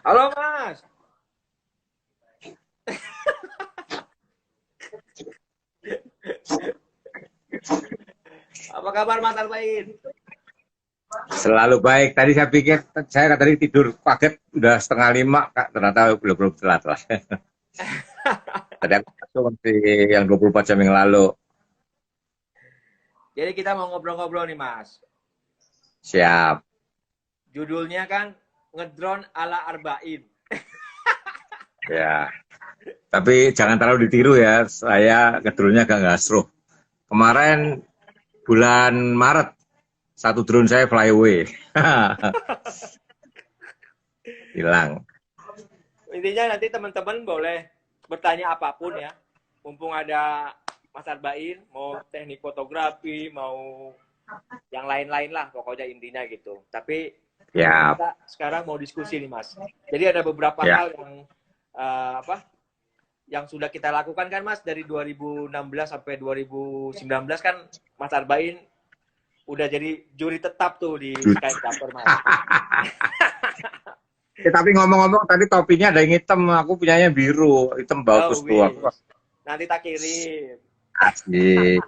Halo Mas, apa kabar Mas Arbain? Selalu baik. Tadi saya pikir, saya tadi tidur paget udah setengah lima, Kak. Ternyata belum telat lah. Tadi aku masuk yang 24 jam yang lalu. Jadi kita mau ngobrol-ngobrol nih Mas. Siap. Judulnya kan ngedrone ala Arbain. Ya. Tapi jangan terlalu ditiru ya. Saya kedulunya agak gasro. Kemarin bulan Maret, satu drone saya fly away. Hilang. Intinya nanti teman-teman boleh bertanya apapun ya. Mumpung ada Mas Arbain, mau teknik fotografi, mau yang lain-lain lah pokoknya intinya gitu. Tapi Ya, kita sekarang mau diskusi nih Mas. Jadi ada beberapa ya. hal yang apa yang sudah kita lakukan kan Mas dari 2016 sampai 2019 kan Mas Arbain udah jadi juri tetap tuh di Skyscraper Mas. Tapi ngomong-ngomong tadi topinya ada yang hitam, aku punyanya biru, hitam Oh bagus tuh. Aku wis, nanti tak kirim. asik.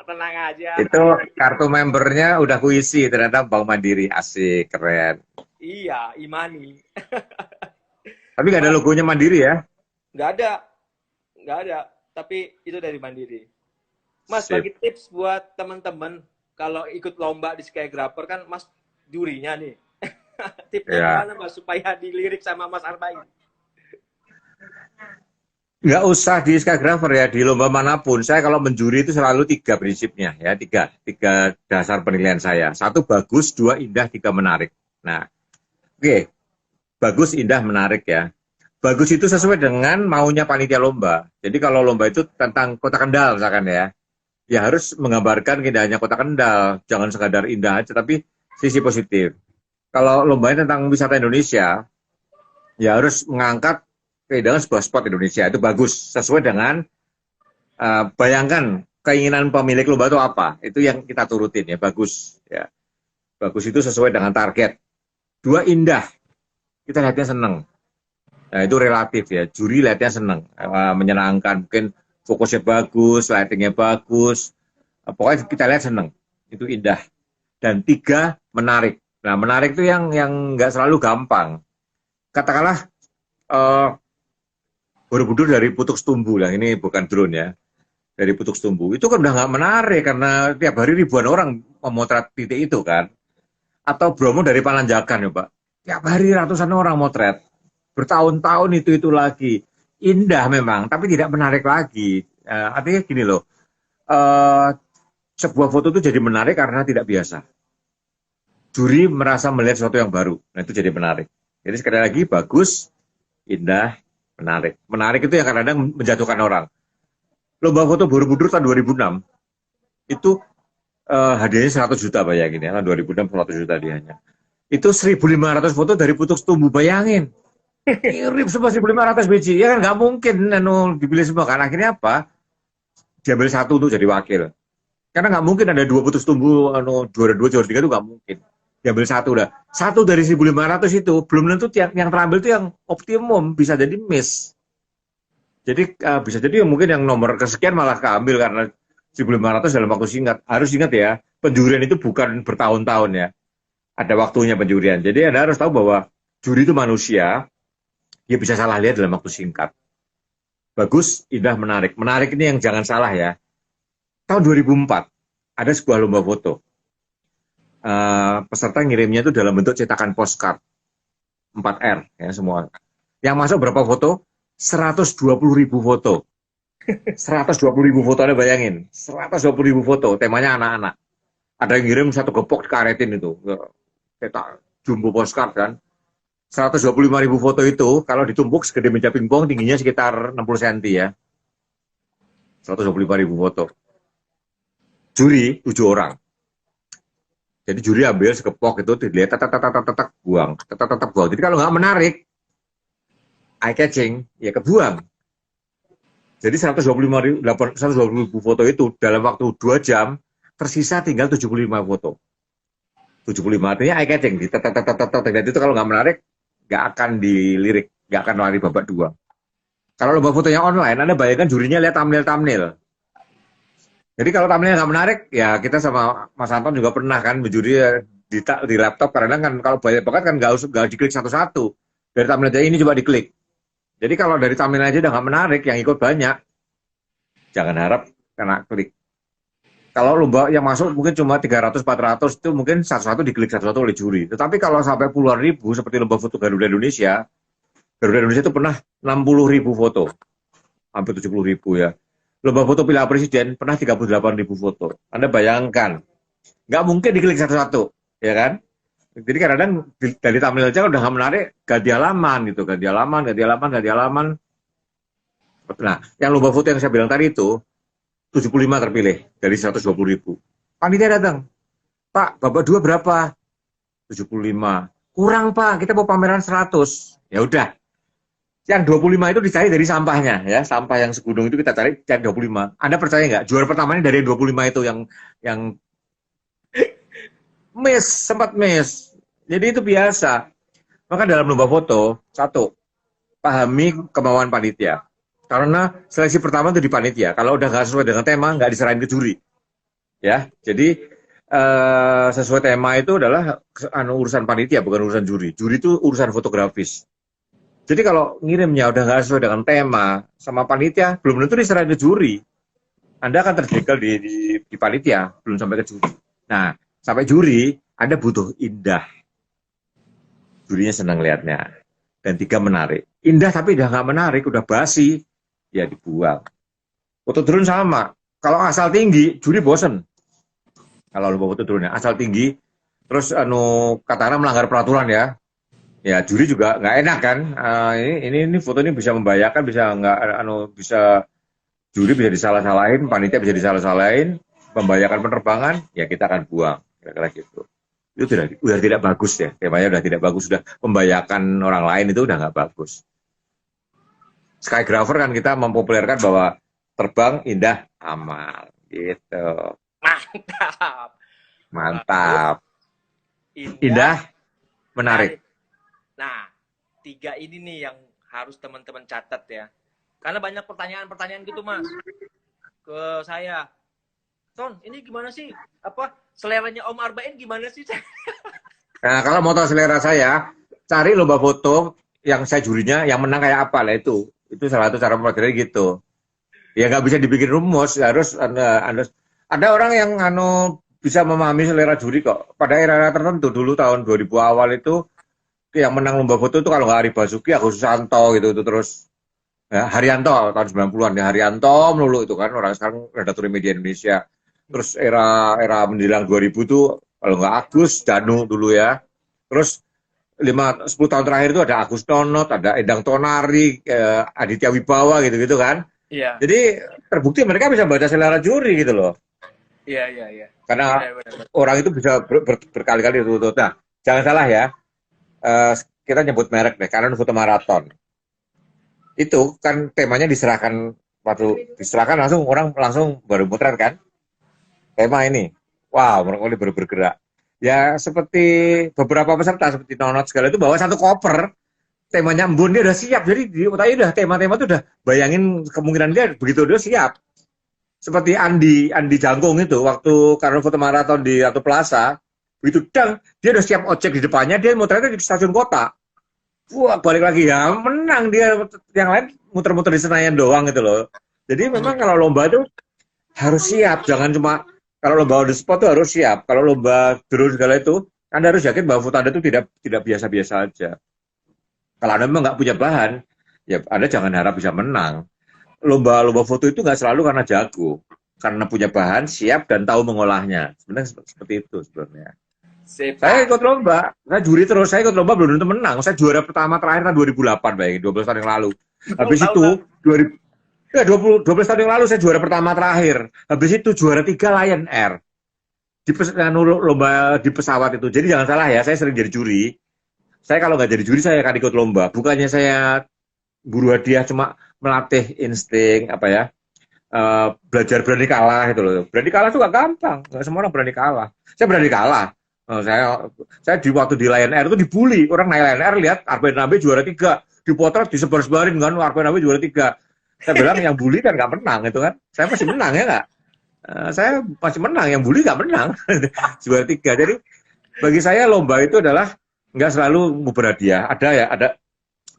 Tenang aja. Itu kartu membernya udah kuisi, ternyata Bank Mandiri, asik, keren. Iya, Imani. Tapi nggak ada Mas, logonya Mandiri ya? nggak ada, nggak ada. Tapi itu dari Mandiri. Mas, Sip. bagi tips buat teman-teman kalau ikut lomba di Skyscraper kan Mas jurinya nih. Tipsnya Ya, gimana Mas supaya dilirik sama Mas Arbain? nggak usah di Skygraver ya, di lomba manapun. Saya kalau menjuri itu selalu tiga prinsipnya ya, tiga dasar penilaian saya. Satu bagus, dua indah, tiga menarik. Nah, oke, bagus, indah, menarik ya. Bagus itu sesuai dengan maunya panitia lomba. Jadi kalau lomba itu tentang Kota Kendal misalkan ya harus menggambarkan keindahannya Kota Kendal. Jangan sekadar indah aja, tapi sisi positif. Kalau lombanya tentang wisata Indonesia, ya harus mengangkat keindahan sebuah spot Indonesia. Itu bagus, sesuai dengan bayangkan keinginan pemilik lomba itu apa. Itu yang kita turutin ya, bagus. Ya. Bagus itu sesuai dengan target. Dua, indah. Kita lihatnya seneng. Nah, itu relatif ya. Juri lihatnya seneng, menyenangkan. Mungkin fokusnya bagus, lightingnya bagus. Pokoknya kita lihat seneng. Itu indah. Dan tiga, menarik. Nah, menarik itu yang nggak selalu gampang. Katakanlah Borobudur dari Putuk Setumbu lah, ini bukan drone ya, dari Putuk Setumbu. Itu kan udah nggak menarik karena tiap hari ribuan orang memotret titik itu kan. Atau Bromo dari Pananjakan ya Pak. Tiap hari ratusan orang motret. Bertahun-tahun itu lagi. Indah memang, tapi tidak menarik lagi. Artinya gini loh, uh, sebuah foto itu jadi menarik karena tidak biasa. Juri merasa melihat sesuatu yang baru. Nah itu jadi menarik. Jadi sekali lagi bagus, indah, menarik. Menarik itu yang kadang-kadang menjatuhkan orang. Lomba foto Borobudur tahun 2006 itu hadiahnya 100 juta bayangin ya, tahun 2006 100 juta hadiahnya. Itu 1.500 foto dari Putuk Setumbu, bayangin. Kirim semua 1.500 biji, ya kan nggak mungkin dipilih semua kan. Akhirnya apa? Diambil satu untuk jadi wakil. Karena nggak mungkin ada dua Putuk Setumbu, juara dua, juara tiga itu nggak mungkin. Diambil satu dah. Satu dari 1.500 itu, belum tentu yang terampil itu yang optimum, bisa jadi miss. Jadi bisa jadi mungkin yang nomor kesekian malah keambil karena 1.500 dalam waktu singkat. Harus ingat ya, penjurian itu bukan bertahun-tahun ya. Ada waktunya penjurian. Jadi Anda harus tahu bahwa juri itu manusia, dia bisa salah lihat dalam waktu singkat. Bagus, indah, menarik. Menarik ini yang jangan salah ya. Tahun 2004, ada sebuah lomba foto. Peserta ngirimnya itu dalam bentuk cetakan postcard 4R ya semua. Yang masuk berapa foto? 120.000 foto. 120.000 foto, Anda bayangin. 120.000 foto, temanya anak-anak. Ada yang ngirim satu gepok dikaretin itu. Cetak jumbo postcard kan. 125.000 foto itu, kalau ditumpuk segede meja pingpong, tingginya sekitar 60 cm ya. 125.000 foto. Juri 7 orang. Jadi juri ambil sekepok itu, dilihat, tetak, buang. Tetak, buang. Jadi kalau nggak menarik, eye catching, ya kebuang. Jadi 120.000 foto itu dalam waktu 2 jam, tersisa tinggal 75 foto. 75 artinya eye catching. Dan itu kalau nggak menarik, nggak akan dilirik, nggak akan lari babak dua. Kalau lomba fotonya online, Anda bayangkan jurinya lihat thumbnail-thumbnail. Jadi kalau thumbnail nggak menarik, ya kita sama Mas Anton juga pernah kan menjuri di laptop, karena kan kalau banyak banget kan nggak diklik satu-satu. Dari thumbnail aja ini coba diklik. Jadi kalau dari thumbnail aja udah nggak menarik, yang ikut banyak, jangan harap kena klik. Kalau lomba yang masuk mungkin cuma 300-400 itu mungkin satu-satu diklik satu-satu oleh juri. Tetapi kalau sampai puluhan ribu seperti lomba foto Garuda Indonesia itu pernah 60.000 foto, hampir 70.000 ya. Lomba foto pilihan presiden pernah 38.000 foto. Anda bayangkan, nggak mungkin diklik satu-satu, ya kan? Jadi kadang-kadang dari thumbnail aja udah nggak menarik, ganti halaman gitu, ganti halaman. Nah, yang lomba foto yang saya bilang tadi itu 75 terpilih dari 120.000. Panitia datang, Pak, babak dua berapa? 75. Kurang Pak, kita mau pameran 100. Ya udah, yang 25 itu dicari dari sampahnya ya, sampah yang segunung itu kita cari 25. Anda percaya nggak? Juara pertamanya dari 25 itu yang sempat miss. Jadi itu biasa. Maka dalam lomba foto, satu, pahami kemauan panitia. Karena seleksi pertama itu di panitia. Kalau udah nggak sesuai dengan tema, nggak diserahin ke juri. Ya, jadi sesuai tema itu adalah urusan panitia, bukan urusan juri. Juri itu urusan fotografis. Jadi kalau ngirimnya udah nggak sesuai dengan tema sama panitia, belum tentu diserahin ke juri. Anda akan terjegal di panitia, belum sampai ke juri. Nah, sampai juri, Anda butuh indah. Jurinya senang lihatnya. Dan 3, menarik. Indah tapi udah nggak menarik, udah basi, ya dibuang. Foto drone sama. Kalau asal tinggi, juri bosen. Kalau lomba foto drone asal tinggi, terus katakanlah melanggar peraturan ya. Ya juri juga nggak enak kan. Ini foto ini bisa membahayakan, bisa nggak bisa juri bisa disalah-salahin, panitia bisa disalah-salahin, membahayakan penerbangan, ya kita akan buang, kira-kira gitu. Itu udah tidak bagus ya, temanya udah tidak bagus, sudah membahayakan orang lain, itu udah nggak bagus. Skygrapher kan kita mempopulerkan bahwa terbang indah amal, gitu. Mantap. Mantap. Indah, menarik. Nah, 3 ini nih yang harus teman-teman catat ya. Karena banyak pertanyaan-pertanyaan gitu, Mas. Ke saya. Ton, ini gimana sih? Apa seleranya Om Arba'in gimana sih? Nah, kalau mau tahu selera saya, cari lomba foto yang saya jurinya, yang menang kayak apa lah itu. Itu salah satu cara mempelajari gitu. Ya nggak bisa dibikin rumus, harus ada orang yang bisa memahami selera juri kok. Pada era tertentu dulu tahun 2000 awal itu yang menang lomba foto itu kalau nggak Ari Basuki, Agus Susanto gitu itu terus ya, Haryanto tahun 90-an ya, Haryanto melulu itu kan, orang sekarang redaktur media Indonesia. Terus era menjelang 2000 tuh kalau nggak Agus, Danu dulu ya. Terus 10 tahun terakhir itu ada Agus Tonot, ada Endang Tonari, Aditya Wibawa gitu-gitu kan. Iya. Jadi terbukti mereka bisa baca selera juri gitu loh. Iya. Karena orang itu bisa berkali-kali tutup. Nah, jangan salah ya. Kita nyebut merek deh, karena foto maraton. Itu kan temanya diserahkan langsung orang langsung baru mutret kan. Tema ini. Wow, mereka baru bergerak. Ya seperti beberapa peserta seperti Nonot segala itu bawa satu koper. Temanya embun, dia udah siap. Jadi di otaknya udah tema-tema itu udah bayangin kemungkinan dia begitu dia siap. Seperti Andi Jangkung itu waktu karena foto maraton di Ratu Plaza. Begitu dia udah siap ojek di depannya, dia muternya di stasiun kota. Wah, balik lagi ya, menang dia. Yang lain muter-muter di Senayan doang gitu loh. Jadi memang kalau lomba itu harus siap, jangan cuma kalau lomba on the spot itu harus siap. Kalau lomba drone segala itu, Anda harus yakin bahwa foto Anda itu tidak biasa-biasa aja. Kalau Anda memang nggak punya bahan, ya Anda jangan harap bisa menang. Lomba foto itu nggak selalu karena jago, karena punya bahan, siap dan tahu mengolahnya. Sebenarnya seperti itu sebenarnya. Saya ikut lomba, saya juri terus, saya ikut lomba belum tentu menang. Saya juara pertama terakhir tahun 2008, bayangin 12 tahun yang lalu. Habis itu 12 tahun yang lalu saya juara pertama terakhir. Habis itu juara 3 Lion Air di lomba di pesawat itu. Jadi jangan salah ya, saya sering jadi juri. Saya kalau nggak jadi juri saya akan ikut lomba. Bukannya saya buru hadiah, cuma melatih insting apa ya, belajar berani kalah gitu loh. Berani kalah itu gak gampang, nggak semua orang berani kalah. Saya berani kalah. Saya di waktu di Lion Air itu dibully. Orang naik Lion Air lihat Arben Nabe juara 3, dipotret disebar-sebarin kan Arben Nabe juara 3. Saya bilang yang bully kan nggak menang itu kan. Saya masih menang ya nggak? Saya masih menang, yang bully nggak menang. Juara 3. Jadi bagi saya lomba itu adalah nggak selalu berhadiah. Ada ya, ada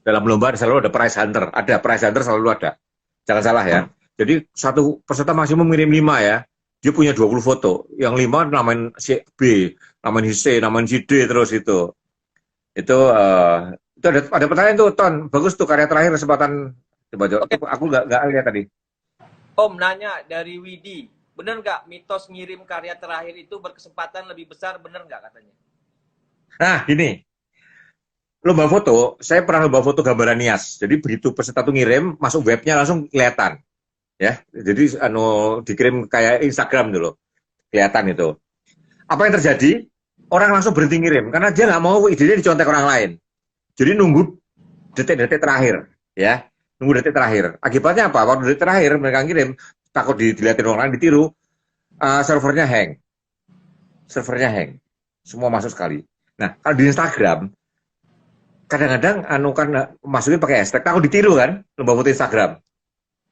dalam lomba selalu ada prize hunter. Ada prize hunter selalu ada. Jangan salah ya. Jadi satu peserta maksimum ngirim 5 ya. Dia punya 20 foto. Yang 5 namain si B, namain si C, namain si D terus itu. Itu ada pertanyaan tuh, Ton. Bagus tuh karya terakhir kesempatan. Coba, aku nggak lihat tadi. Om nanya dari Widi, bener nggak mitos ngirim karya terakhir itu berkesempatan lebih besar, bener nggak katanya? Nah, gini. Lomba foto, saya pernah lomba foto gambaran nias. Jadi begitu peserta tuh ngirim, masuk webnya langsung kelihatan. Ya, jadi dikirim kayak Instagram dulu, kelihatan itu. Apa yang terjadi? Orang langsung berhenti ngirim karena dia nggak mau idenya dicontek orang lain. Jadi nunggu detik-detik terakhir, ya, nunggu detik terakhir. Akibatnya apa? Waktu detik terakhir mereka ngirim, takut dilihatin orang lain, ditiru, servernya hang, semua masuk sekali. Nah, kalau di Instagram, kadang-kadang kan masukin pakai hashtag, takut ditiru kan, lomba foto Instagram.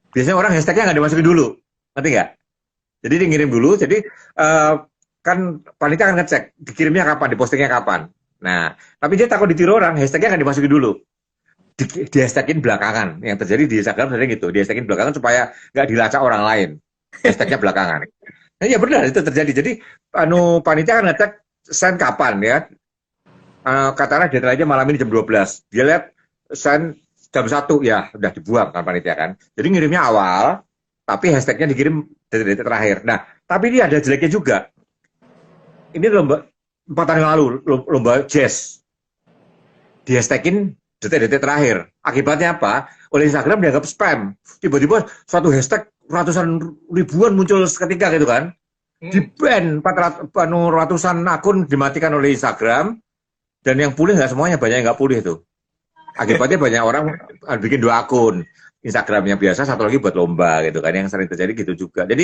Biasanya orang hashtagnya nggak dimasukin dulu, ngerti nggak? Jadi dia ngirim dulu, jadi kan panitia akan ngecek dikirimnya kapan, dipostingnya kapan. Nah, tapi dia takut ditiru orang, hashtagnya akan dimasukin dulu. Di hashtagin belakangan. Yang terjadi di Instagram sering gitu, di hashtagin belakangan supaya nggak dilacak orang lain. Hashtagnya belakangan. Nah, ya benar itu terjadi. Jadi panitia akan ngecek send kapan ya. Katakanlah deadline-nya malam ini jam 12. Dia lihat send jam 1 ya udah dibuang kan panitia kan. Jadi ngirimnya awal, tapi hashtagnya dikirim detik-detik terakhir. Nah, tapi ini ada jeleknya juga. Ini lomba 4 tahun yang lalu, lomba jazz. Di hashtagin detik-detik terakhir. Akibatnya apa? Oleh Instagram dianggap spam. Tiba-tiba suatu hashtag ratusan ribuan muncul seketika gitu kan. Di-ban ratusan akun dimatikan oleh Instagram. Dan yang pulih nggak semuanya, banyak yang nggak pulih itu. Akibatnya banyak orang bikin 2 akun. Instagram yang biasa, satu lagi buat lomba gitu kan. Yang sering terjadi gitu juga. Jadi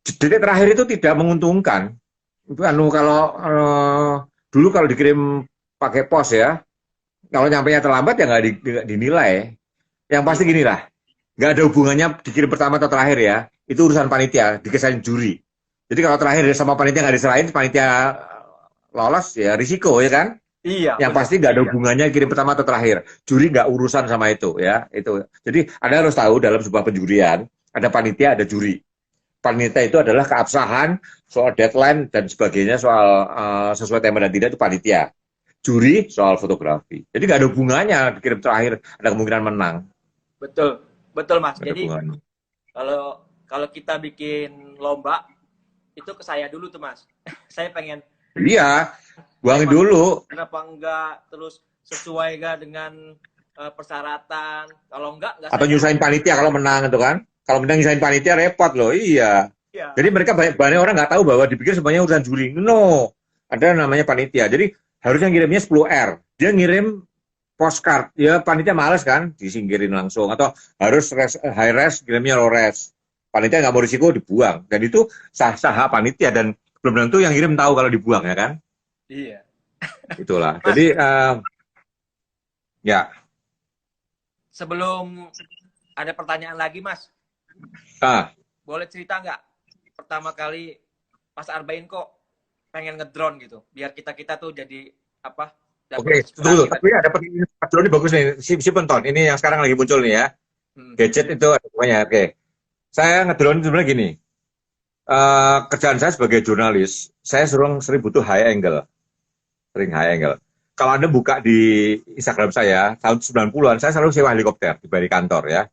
detik terakhir itu tidak menguntungkan. Kalau dulu kalau dikirim pakai pos ya, kalau nyampainya terlambat ya nggak dinilai. Yang pasti gini lah, nggak ada hubungannya dikirim pertama atau terakhir ya. Itu urusan panitia, dikesain juri. Jadi kalau terakhir sama panitia nggak diserahin, panitia lolos ya risiko ya kan. Iya. Yang pasti nggak ada hubungannya kirim pertama atau terakhir. Juri nggak urusan sama itu ya. Itu. Jadi Anda harus tahu dalam sebuah penjurian ada panitia, ada juri. Panitia itu adalah keabsahan soal deadline dan sebagainya, soal sesuai tema dan tidak itu panitia. Juri soal fotografi. Jadi nggak ada hubungannya dikirim terakhir ada kemungkinan menang. Betul, betul Mas. Jadi kalau kita bikin lomba itu ke saya dulu tuh Mas. Saya pengen. Iya, buangin dulu. Kenapa enggak terus sesuai gak dengan persyaratan? Kalau enggak atau nyusahin panitia kalau menang itu kan. Kalau menang nyusahin panitia repot loh. Iya. Jadi mereka banyak orang nggak tahu bahwa dipikir semuanya urusan juri. No, ada namanya panitia. Jadi harusnya ngirimnya 10R. Dia ngirim postcard. Ya panitia males kan, disingkirin langsung. Atau harus high res, ngirimnya low res. Panitia nggak mau risiko, dibuang. Dan itu sah-sah panitia. Dan belum tentu yang ngirim tahu kalau dibuang ya kan. Iya. Itulah. Mas, jadi ya. Sebelum ada pertanyaan lagi Mas. Boleh cerita nggak pertama kali Mas Arbain kok pengen ngedrone gitu, biar kita tuh jadi apa? Oke, betul. Tapi ada pertanyaan drone ini bagus nih, si penonton. Ini yang sekarang lagi muncul nih ya. Gadget itu ada semuanya. Oke. Saya ngedrone sebenarnya gini. Kerjaan saya sebagai jurnalis, saya sering butuh high angle. Sering high angle. Kalau Anda buka di Instagram saya, tahun 90-an, saya selalu sewa helikopter di kantor ya.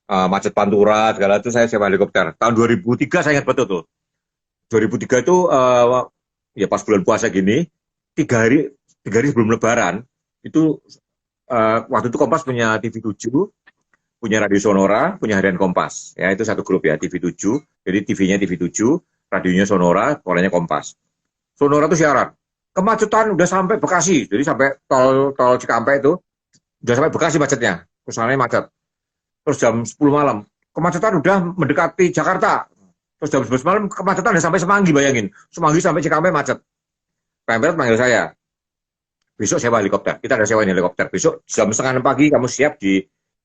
Macet Pantura, segala itu saya sewa helikopter. Tahun 2003 saya ingat betul tuh. 2003 itu ya pas bulan puasa gini, 3 hari sebelum Lebaran, itu waktu itu Kompas punya TV 7, punya Radio Sonora, punya Harian Kompas. Ya, itu satu grup ya, TV 7. Jadi TV-nya TV 7, radionya Sonora, polanya Kompas. Sonora itu siaran. Kemacetan udah sampai Bekasi. Jadi sampai tol Cikampek itu udah sampai Bekasi macetnya. Kesananya macet. Terus jam 10 malam, kemacetan udah mendekati Jakarta. Terus jam 11 malam kemacetan udah sampai Semanggi, bayangin. Semanggi sampai Cikampek macet. Pemret manggil saya, besok sewa helikopter. Kita ada sewa helikopter. Besok jam setengah 6 pagi kamu siap di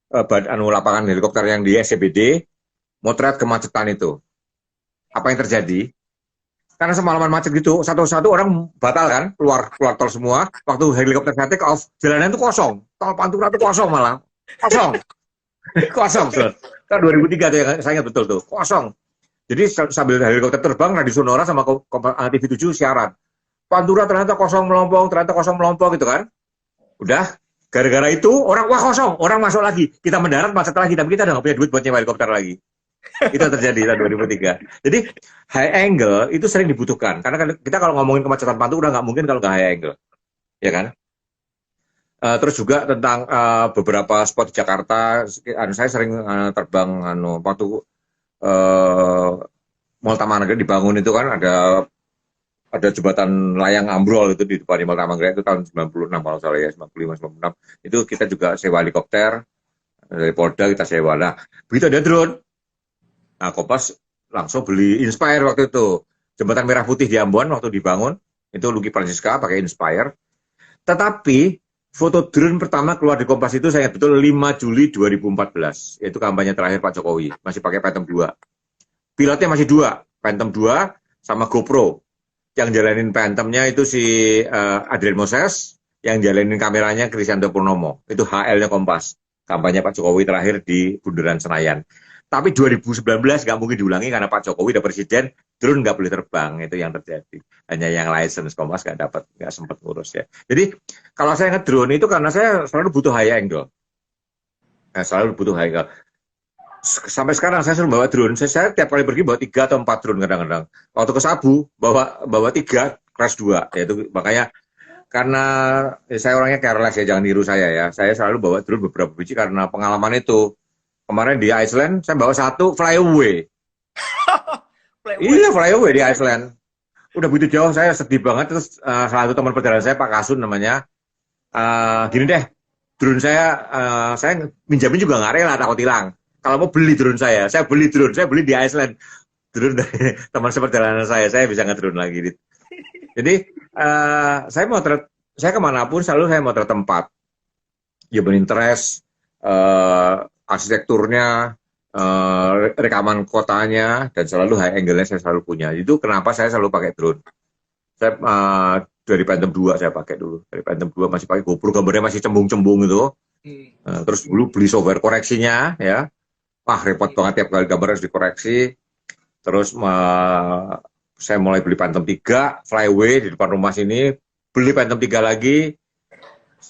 lapangan helikopter yang di SCBD, motret kemacetan itu. Apa yang terjadi? Karena semalaman macet gitu, satu-satu orang batal kan, keluar tol semua. Waktu helikopter saya take off, jalanan itu kosong. Tol Pantura itu kosong malah. Kosong. Kosong. Tahun 2003 tuh, saya ingat betul tuh. Kosong. Jadi sambil helikopter terbang, Radio Sonora sama TV7 siaran. Pantura ternyata kosong melompong gitu kan. Udah, gara-gara itu orang, wah kosong, orang masuk lagi. Kita mendarat macet lagi, tapi kita udah nggak punya duit buat nyewa helikopter lagi. Itu terjadi tahun 2003. Jadi high angle itu sering dibutuhkan. Karena kita kalau ngomongin kemacetan Pantura nggak mungkin kalau nggak high angle. Ya kan? Terus juga tentang beberapa spot di Jakarta, saya sering terbang waktu Mall Taman Anggrek dibangun itu kan ada jembatan layang ambrol itu di depan Mall Taman Anggrek itu tahun 96 kalau salah ya, 95 96. Itu kita juga sewa helikopter dari Polda kita sewa. Nah, begitu ada drone. Nah, Kompas langsung beli Inspire waktu itu. Jembatan Merah Putih di Ambon waktu dibangun, itu Lucky Francisca pakai Inspire. Tetapi foto drone pertama keluar di Kompas itu saya betul 5 Juli 2014. Yaitu kampanye terakhir Pak Jokowi. Masih pakai Phantom 2. Pilotnya masih 2. Phantom 2 sama GoPro. Yang jalanin Phantomnya itu si Adrian Moses. Yang jalanin kameranya Kristianto Purnomo. Itu HL-nya Kompas. Kampanye Pak Jokowi terakhir di Bundaran Senayan. Tapi 2019 nggak mungkin diulangi karena Pak Jokowi udah presiden, drone nggak boleh terbang, itu yang terjadi. Hanya yang license Kompas nggak sempat ngurus ya. Jadi kalau saya nge-drone itu karena saya selalu butuh high angle. Selalu butuh high angle. Sampai sekarang saya selalu bawa drone. Saya tiap kali pergi bawa 3 atau 4 drone kadang-kadang. Waktu ke Sabu bawa 3, crash 2. Yaitu makanya karena saya orangnya careless ya, jangan niru saya ya. Saya selalu bawa drone beberapa biji karena pengalaman itu. Kemarin di Iceland, saya bawa 1 flyaway. Iya, flyaway di Iceland. Udah begitu jauh, saya sedih banget. Terus salah satu teman perjalanan saya, Pak Kasun namanya, gini deh, drone saya minjamin juga nggak rela, takut hilang. Kalau mau beli drone saya beli drone, saya beli di Iceland. Drone dari teman seperjalanan saya bisa nge-drone lagi. Jadi, saya kemanapun selalu saya motret tempat. Human interest, arsitekturnya, rekaman kotanya, dan selalu high angle-nya saya selalu punya. Itu kenapa saya selalu pakai drone. Saya dari Phantom 2 saya pakai dulu. Dari Phantom 2 masih pakai GoPro, gambarnya masih cembung-cembung itu. Terus dulu beli software koreksinya, ya. Wah, repot banget tiap kali gambar harus dikoreksi. Terus saya mulai beli Phantom 3, Flyway di depan rumah sini. Beli Phantom 3 lagi,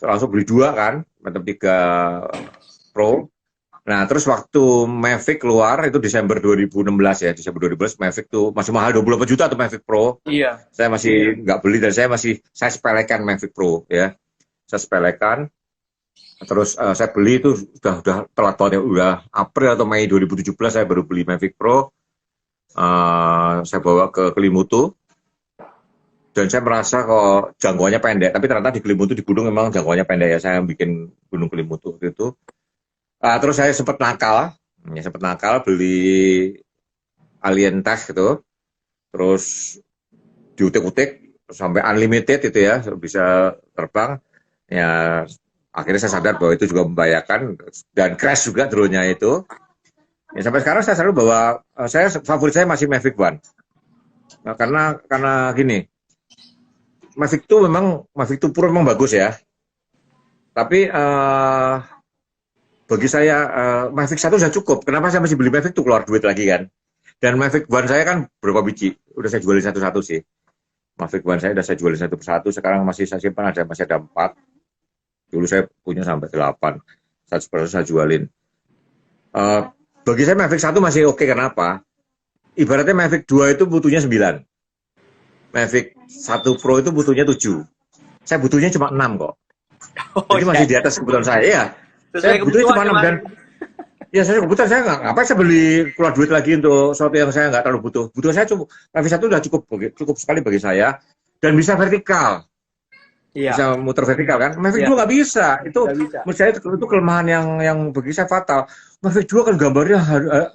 langsung beli 2 kan, Phantom 3 Pro. Nah, terus waktu Mavic keluar, itu Desember 2016 ya, Desember 2016, Mavic tuh masih mahal 28 juta tuh Mavic Pro. Iya. Saya masih nggak beli, dan saya sepelekan Mavic Pro ya. Saya sepelekan, terus saya beli itu udah telat banget ya, udah April atau Mei 2017 saya baru beli Mavic Pro. Saya bawa ke Kelimutu, dan saya merasa kok jangkauannya pendek, tapi ternyata di Kelimutu, di gunung memang jangkauannya pendek ya, saya bikin Gunung Kelimutu gitu. Terus saya sempat nakal beli Alien Tech gitu, terus diutik-utik sampai unlimited itu ya, bisa terbang. Ya akhirnya saya sadar bahwa itu juga membahayakan dan crash juga drone-nya itu. Ya, sampai sekarang saya selalu bawa, favorit saya masih Mavic One. Nah, karena gini, Mavic Pro memang bagus ya, tapi bagi saya Mavic 1 sudah cukup. Kenapa saya masih beli Mavic tuh, keluar duit lagi kan? Dan Mavic One saya kan berapa biji? Udah saya jualin satu-satu sih. Mavic One saya udah saya jualin satu persatu. Sekarang masih saya simpan, masih ada 4. Dulu saya punya sampai 8. Satu persatu saya jualin. Bagi saya Mavic 1 masih oke. Kenapa? Ibaratnya Mavic 2 itu butuhnya 9. Mavic 1 Pro itu butuhnya 7. Saya butuhnya cuma 6 kok. Jadi masih di atas kebutuhan saya. Ya. Saya butuhnya cuma 6 dan ya saya kebutuhan saya ngapain saya beli keluar duit lagi untuk sesuatu yang saya nggak terlalu butuh. Butuh saya cukup, Mavic 1 udah cukup sekali bagi saya, dan bisa vertikal. Iya. Bisa muter vertikal kan. Mavic 2 nggak bisa. Itu menurut saya itu kelemahan yang bagi saya fatal. Mavic 2 kan gambarnya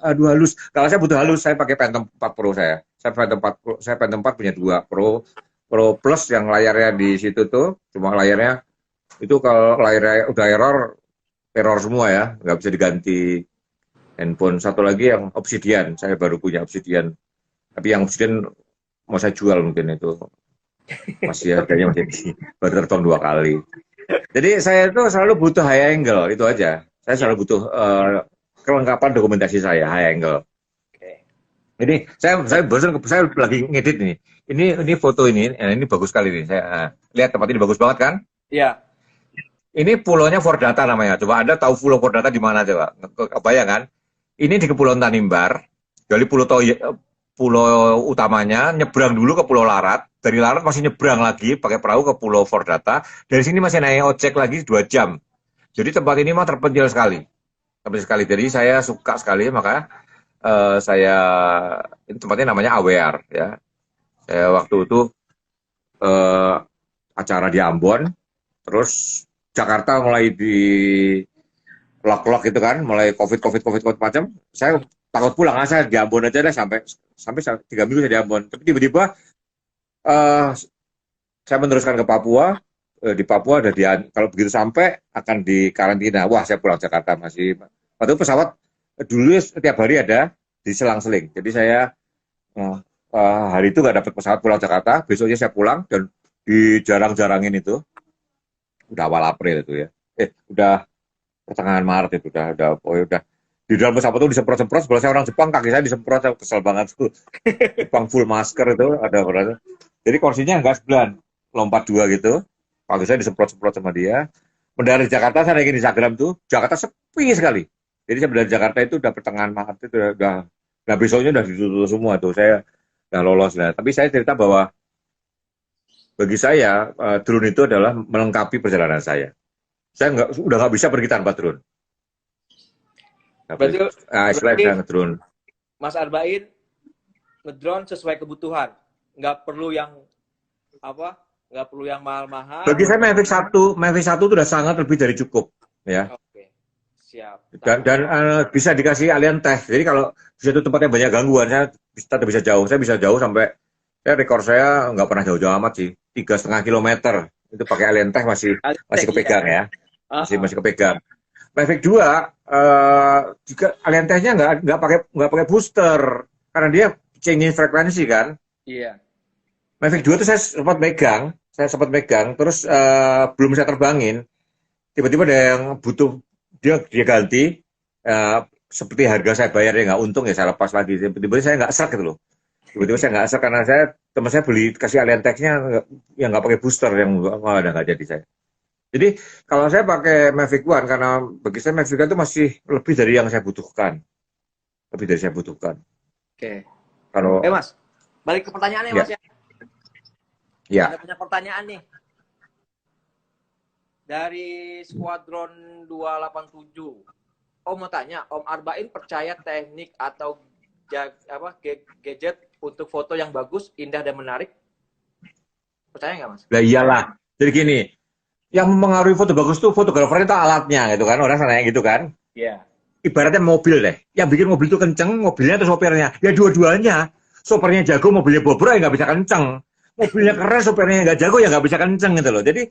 halus. Kalau saya butuh halus, saya pakai Phantom 4 Pro saya. Saya Phantom 4 punya 2 Pro. Pro Plus yang layarnya di situ tuh, cuma layarnya itu kalau layarnya udah error semua ya, nggak bisa diganti. Handphone satu lagi yang Obsidian, saya baru punya Obsidian. Tapi yang Obsidian mau saya jual mungkin itu masih harganya masih baru tertolong 2 kali. Jadi saya itu selalu butuh high angle itu aja. Saya Iya. selalu butuh kelengkapan dokumentasi saya high angle. Oke. Ini saya bosan, saya lagi ngedit nih. Ini foto ini bagus sekali nih. Saya lihat tempat ini bagus banget kan? Iya. Ini pulaunya Fordata namanya. Coba Anda tahu pulau Fordata di mana coba? Kebayang kan? Ini di Kepulauan Tanimbar. Dari pulau utamanya nyebrang dulu ke Pulau Larat. Dari Larat masih nyebrang lagi pakai perahu ke Pulau Fordata. Dari sini masih naik ojek lagi 2 jam. Jadi tempat ini mah terpencil sekali. Terpencil sekali. Jadi saya suka sekali maka saya ini tempatnya namanya Awear ya. Saya waktu itu eh, acara di Ambon, terus Jakarta mulai di lock-lock itu kan, mulai COVID macam. Saya takut pulang, saya di Ambon aja deh sampai sampai 3 minggu saya di Ambon. Tapi tiba-tiba eh, saya meneruskan ke Papua. Di Papua ada kalau begitu sampai akan di karantina. Wah, saya pulang Jakarta masih. Waktu itu pesawat dulu setiap hari ada di selang-seling. Jadi saya eh, hari itu nggak dapat pesawat pulang Jakarta. Besoknya saya pulang dan dijarang-jarangin itu. Udah awal April itu ya. Udah pertengahan Maret itu udah di dalam pesawat itu disemprot-semprot, sebelah saya orang Jepang, kaki saya disemprot, saya kesel banget tuh. Jepang full masker itu ada berapa. Jadi kursinya nggak sebelah, lompat 2 gitu. Kaki saya disemprot-semprot sama dia. Mendarat di Jakarta, saya lagi di Instagram tuh, Jakarta sepi sekali. Jadi saya dari Jakarta itu udah pertengahan Maret itu nah besoknya udah ditutup semua tuh, saya udah lolos lah. Tapi saya cerita bahwa bagi saya drone itu adalah melengkapi perjalanan saya. Saya udah nggak bisa pergi tanpa drone. Berarti Istilahnya berarti bisa ngedrone. Mas Arbain ngedrone sesuai kebutuhan. Nggak perlu yang apa? Nggak perlu yang mahal-mahal. Bagi saya Mavic 1 itu udah sangat lebih dari cukup ya. Oke. Siap. Dan bisa dikasih alien test. Jadi kalau di satu tempatnya banyak gangguan, saya tetap bisa jauh. Saya bisa jauh sampai rekor saya nggak pernah jauh-jauh amat sih, 3,5 kilometer itu pakai alien test masih kepegang ya, masih kepegang. Mavic 2 juga alien testnya nggak pakai booster karena dia changing frekuensi kan. Iya. Mavic 2 itu saya sempat megang, terus belum saya terbangin. Tiba-tiba ada yang butuh, dia ganti, seperti harga saya bayar ya nggak untung ya saya lepas lagi. Tiba-tiba saya nggak serak gitu loh. Tiba-tiba saya nggak serak karena teman saya beli kasih alien tag-nya yang nggak pakai booster, yang nggak jadi saya. Jadi kalau saya pakai Mavic One karena bagi saya Mavic One itu masih lebih dari yang saya butuhkan, lebih dari saya butuhkan. Oke. Kalau Mas, balik ke pertanyaannya ya, Mas ya. ya. Ada banyak pertanyaan nih. Dari Squadron 287. Om mau tanya, Om Arbain percaya teknik atau gadget untuk foto yang bagus, indah dan menarik? Percaya nggak Mas? Lah iyalah. Jadi gini, yang mempengaruhi foto bagus tuh fotografer itu alatnya gitu kan, orang sana gitu kan. Iya. Ibaratnya mobil deh, yang bikin mobil itu kenceng, mobilnya atau sopirnya. Ya dua-duanya. Sopirnya jago, mobilnya bobrok ya nggak bisa kenceng. Mobilnya keren, sopirnya nggak jago ya nggak bisa kenceng gitu loh. Jadi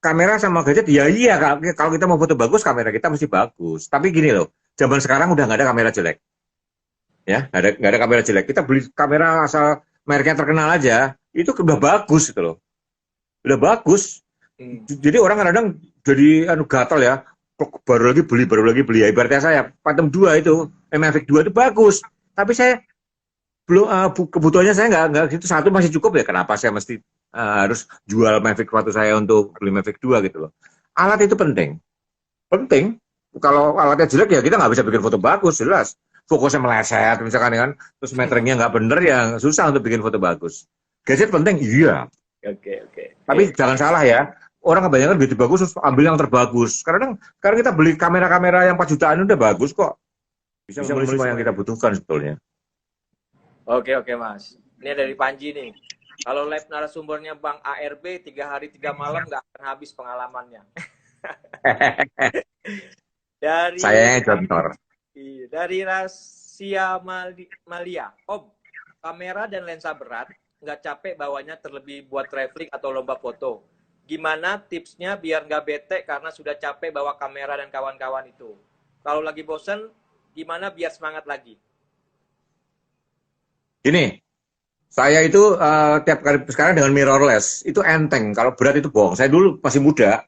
kamera sama gadget ya iya, kalau kita mau foto bagus kamera kita mesti bagus. Tapi gini loh, zaman sekarang udah nggak ada kamera jelek. Ya, nggak ada kamera jelek. Kita beli kamera asal mereknya terkenal aja, itu udah bagus gitu loh. Udah bagus. Jadi orang kadang jadi gatal ya. Baru lagi beli. Ya, ibaratnya saya Phantom 2 itu, Mavic 2 itu bagus. Tapi saya belum kebutuhannya saya nggak gitu, satu masih cukup ya. Kenapa saya mesti harus jual Mavic waktu saya untuk beli Mavic 2 gitu loh. Alat itu penting. Penting. Kalau alatnya jelek ya kita nggak bisa bikin foto bagus, jelas. Fokusnya meleset misalkan kan, terus meteringnya nggak bener ya susah untuk bikin foto bagus. Gadget penting, iya. Oke. Tapi jangan salah ya, orang kebanyakan gadget bagus terus ambil yang terbagus. Karena kita beli kamera-kamera yang 4 jutaan udah bagus kok. Bisa memenuhi semua yang kita butuhkan sebetulnya. Oke Mas. Ini dari Panji nih. Kalau live narasumbernya Bang ARB 3 hari 3 malam nggak akan habis pengalamannya. Saya contoh. Dari Rahasia Malia. Om, kamera dan lensa berat nggak capek bawanya terlebih buat traveling atau lomba foto. Gimana tipsnya biar nggak bete karena sudah capek bawa kamera dan kawan-kawan itu? Kalau lagi bosen, gimana biar semangat lagi? Gini, saya itu tiap kali sekarang dengan mirrorless itu enteng. Kalau berat itu bohong. Saya dulu masih muda,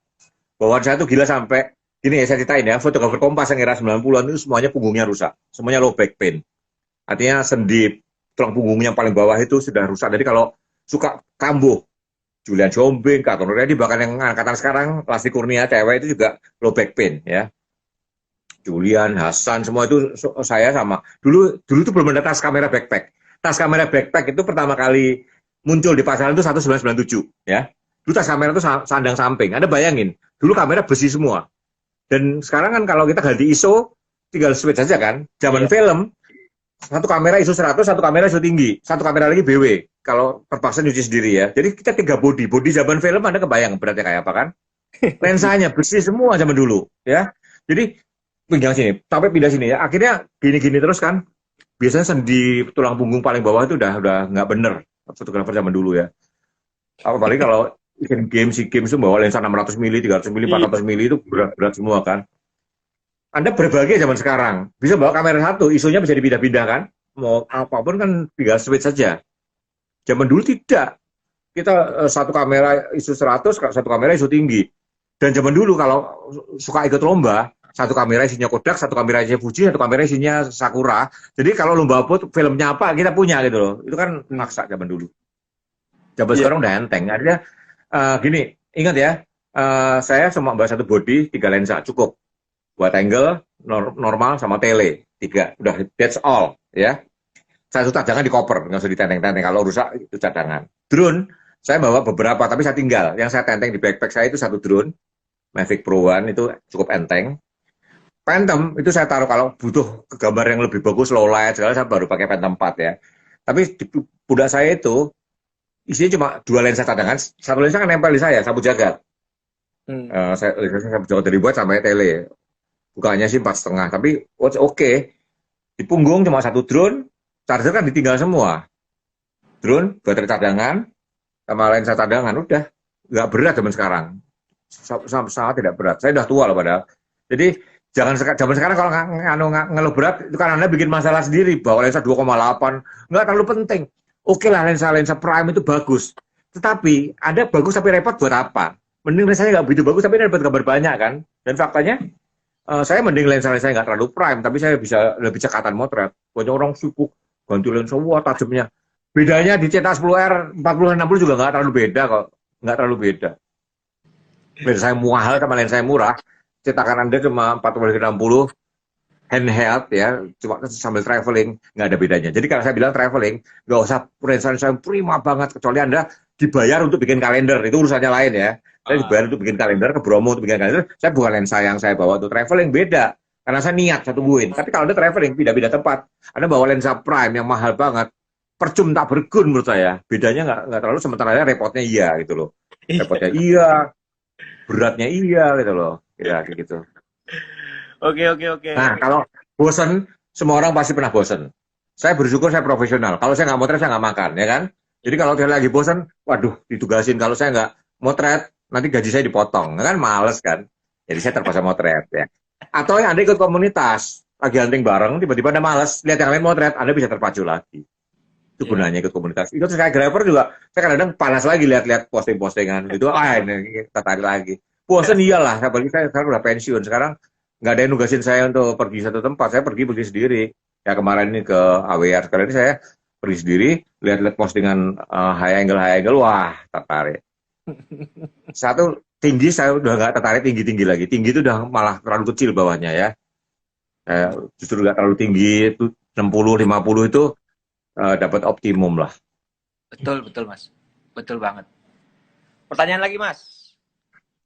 bawaan saya tuh gila sampai gini ya saya ceritain ya, fotografer Kompas yang era 90-an itu semuanya punggungnya rusak, semuanya low back pain. Artinya sendi tulang punggungnya paling bawah itu sudah rusak. Jadi kalau suka kambuh, Julian Jombing, Kak Nuredi, bahkan yang angkatan sekarang, Lesti Kurnia, cewek itu juga low back pain ya. Julian, Hasan, semua itu saya sama. Dulu tuh belum ada tas kamera backpack. Tas kamera backpack itu pertama kali muncul di pasaran itu 1997 ya. Dulu tas kamera itu sandang samping. Anda bayangin, dulu kamera besi semua. Dan sekarang kan kalau kita ganti ISO, tinggal switch saja kan. Zaman film, satu kamera ISO 100, satu kamera ISO tinggi, satu kamera lagi BW. Kalau terpaksa nyuci sendiri ya. Jadi kita 3 body. Body zaman film Anda kebayang beratnya kayak apa kan? Lensanya besi semua zaman dulu ya. Jadi pinggang sini, sampai pindah sini ya. Akhirnya gini-gini terus kan. Biasanya sendi tulang punggung paling bawah itu udah nggak bener fotografer zaman dulu ya. Apalagi kalau bikin game si game itu bawa lensa 600 mili, 300 mili, 400 mili itu berat semua kan. Anda berbagai zaman sekarang. Bisa bawa kamera satu, ISO-nya bisa dipindah-pindah kan. Mau apapun kan tinggal switch saja. Zaman dulu tidak. Kita satu kamera ISO 100, satu kamera ISO tinggi. Dan zaman dulu kalau suka ikut lomba, satu kamera isinya Kodak, satu kamera isinya Fuji, satu kamera isinya Sakura. Jadi kalau lomba foto filmnya apa kita punya gitu loh. Itu kan maksa zaman dulu. Zaman sekarang udah enteng. Artinya gini, ingat ya, saya cuma bawa satu body, 3 lensa cukup. Buat angle normal sama tele 3. Udah that's all ya. Saya sudah cadangan di koper, nggak usah ditenteng-tenteng. Kalau rusak itu cadangan. Drone saya bawa beberapa, tapi saya tinggal. Yang saya tenteng di backpack saya itu satu drone, Mavic Pro One itu cukup enteng. Phantom itu saya taruh kalau butuh gambar yang lebih bagus, low light segala saya baru pakai Phantom 4 ya. Tapi di pundak saya itu isinya cuma 2 lensa cadangan, satu lensa kan nempel di saya, sapu jagat. Saya sapu jagat dari buat sampai tele. Bukannya sih 4,5, tapi oke. Di punggung cuma satu drone, charger kan ditinggal semua. Drone, baterai cadangan, sama lensa cadangan, udah. Nggak berat zaman sekarang. Sangat tidak berat. Saya udah tua loh padahal. Jadi zaman sekarang kalau ngeluh berat itu kan Anda bikin masalah sendiri bahwa lensa 2,8 nggak terlalu penting. Oke lah lensa prime itu bagus. Tetapi Anda bagus tapi repot buat apa? Mending lensanya nggak begitu bagus tapi Anda dapat gambar banyak kan. Dan faktanya saya mending lensa nggak terlalu prime tapi saya bisa lebih cekatan motret. Banyak orang sibuk ganti lensa wah tajamnya. Bedanya di cetak 10R 40 60 juga nggak terlalu beda kok. Nggak terlalu beda. Lensa saya mahal sama lensa saya murah. Cetakan Anda cuma 40-60 handheld ya, cuma sambil traveling, nggak ada bedanya. Jadi kalau saya bilang traveling, nggak usah lensa yang prima banget, kecuali Anda dibayar untuk bikin kalender, itu urusannya lain ya. Saya dibayar untuk bikin kalender, ke Bromo untuk bikin kalender, saya bukan lensa yang saya bawa untuk traveling, beda. Karena saya niat, saya tungguin. Tapi kalau Anda traveling, pindah-pindah tempat, Anda bawa lensa prime yang mahal banget, percum tak bergun menurut saya. Bedanya nggak terlalu, sementara repotnya iya gitu loh. Repotnya iya, beratnya iya gitu loh. Ya kayak gitu. Oke. Nah kalau bosen, semua orang pasti pernah bosen. Saya bersyukur saya profesional. Kalau saya nggak motret saya nggak makan, ya kan? Jadi kalau saya lagi bosen, waduh ditugasin. Kalau saya nggak motret, nanti gaji saya dipotong, kan males kan? Jadi saya terpaksa motret ya. Atau yang Anda ikut komunitas, lagi hunting bareng, tiba-tiba Anda males, lihat yang lain motret, Anda bisa terpacu lagi. Itu gunanya ikut komunitas. Ikut Skydiver juga, saya kadang-kadang panas lagi lihat-lihat posting-postingan gitu. Ini tertarik lagi. Bosen iyalah, apalagi saya sekarang udah pensiun. Sekarang nggak ada yang nugasin saya untuk pergi satu tempat. Saya pergi sendiri. Ya kemarin ini ke AWR. Sekarang ini saya pergi sendiri, lihat-lihat postingan high angle, wah tertarik. Satu, tinggi saya udah nggak tertarik tinggi-tinggi lagi. Tinggi itu udah malah terlalu kecil bawahnya ya. Justru nggak terlalu tinggi, itu 60-50 itu dapat optimum lah. Betul Mas. Betul banget. Pertanyaan lagi Mas.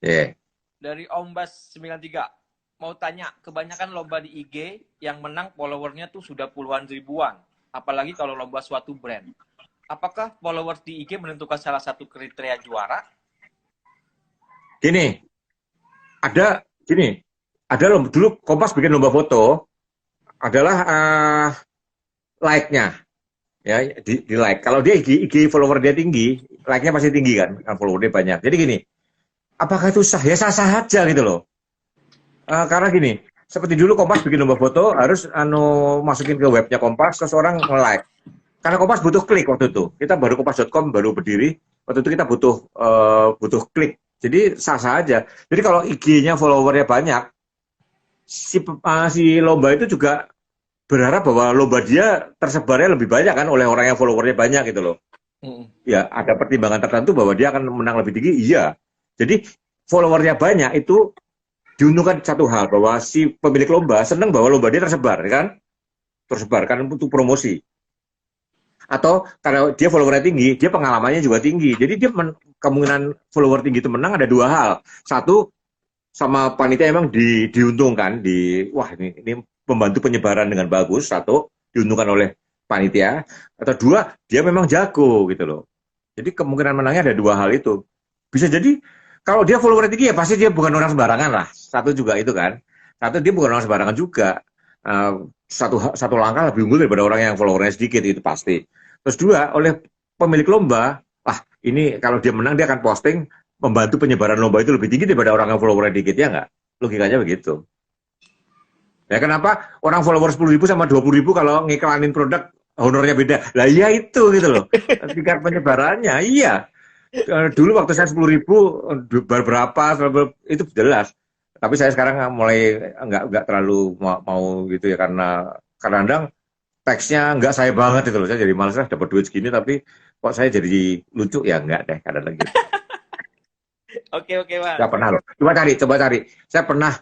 Yeah. Dari Ombas 93 mau tanya, kebanyakan lomba di IG yang menang followernya tuh sudah puluhan ribuan, apalagi kalau lomba suatu brand. Apakah followers di IG menentukan salah satu kriteria juara? Gini, ada dulu Kompas bikin lomba foto adalah like-nya. Ya, di like. Kalau dia IG follower dia tinggi, like-nya pasti tinggi kan follower dia banyak. Jadi gini, apakah itu sah? Ya sah-sah aja gitu loh. Karena gini, seperti dulu Kompas bikin lomba foto harus masukin ke webnya Kompas terus orang nge-like. Karena Kompas butuh klik waktu itu. Kita baru kompas.com baru berdiri. Waktu itu kita butuh klik. Jadi sah-sah aja. Jadi kalau IG-nya followernya banyak, si lomba itu juga berharap bahwa lomba dia tersebarnya lebih banyak kan oleh orang yang followernya banyak gitu loh. Ya, ada pertimbangan tertentu bahwa dia akan menang lebih tinggi, iya. Jadi followernya banyak itu diuntungkan satu hal bahwa si pemilik lomba senang bahwa lomba dia tersebar kan untuk promosi. Atau karena dia followernya tinggi, dia pengalamannya juga tinggi. Jadi dia kemungkinan follower tinggi itu menang ada dua hal. Satu, sama panitia emang diuntungkan wah ini membantu penyebaran dengan bagus. Satu, diuntungkan oleh panitia. Atau dua, dia memang jago gitu loh. Jadi kemungkinan menangnya ada dua hal itu. Bisa jadi kalau dia followernya tinggi ya pasti dia bukan orang sembarangan lah. Satu juga itu kan. Satu, dia bukan orang sembarangan juga. Satu langkah lebih unggul daripada orang yang followernya sedikit, itu pasti. Terus dua, oleh pemilik lomba, ini kalau dia menang dia akan posting membantu penyebaran lomba itu lebih tinggi daripada orang yang followernya dikit, ya nggak? Logikanya begitu. Ya kenapa orang follower 10.000 sama 20.000 kalau ngiklanin produk honornya beda? Lah iya itu gitu loh. Tingkat penyebarannya, iya. Dulu waktu saya 10.000 berapa itu jelas. Tapi saya sekarang mulai nggak terlalu mau gitu ya, karena kadang-kadang teksnya nggak saya banget itu loh. Saya jadi malas dapat duit segini tapi kok saya jadi lucu, ya nggak deh kadang-kadang gitu. Oke, Mas. Nggak pernah loh. Coba cari. Saya pernah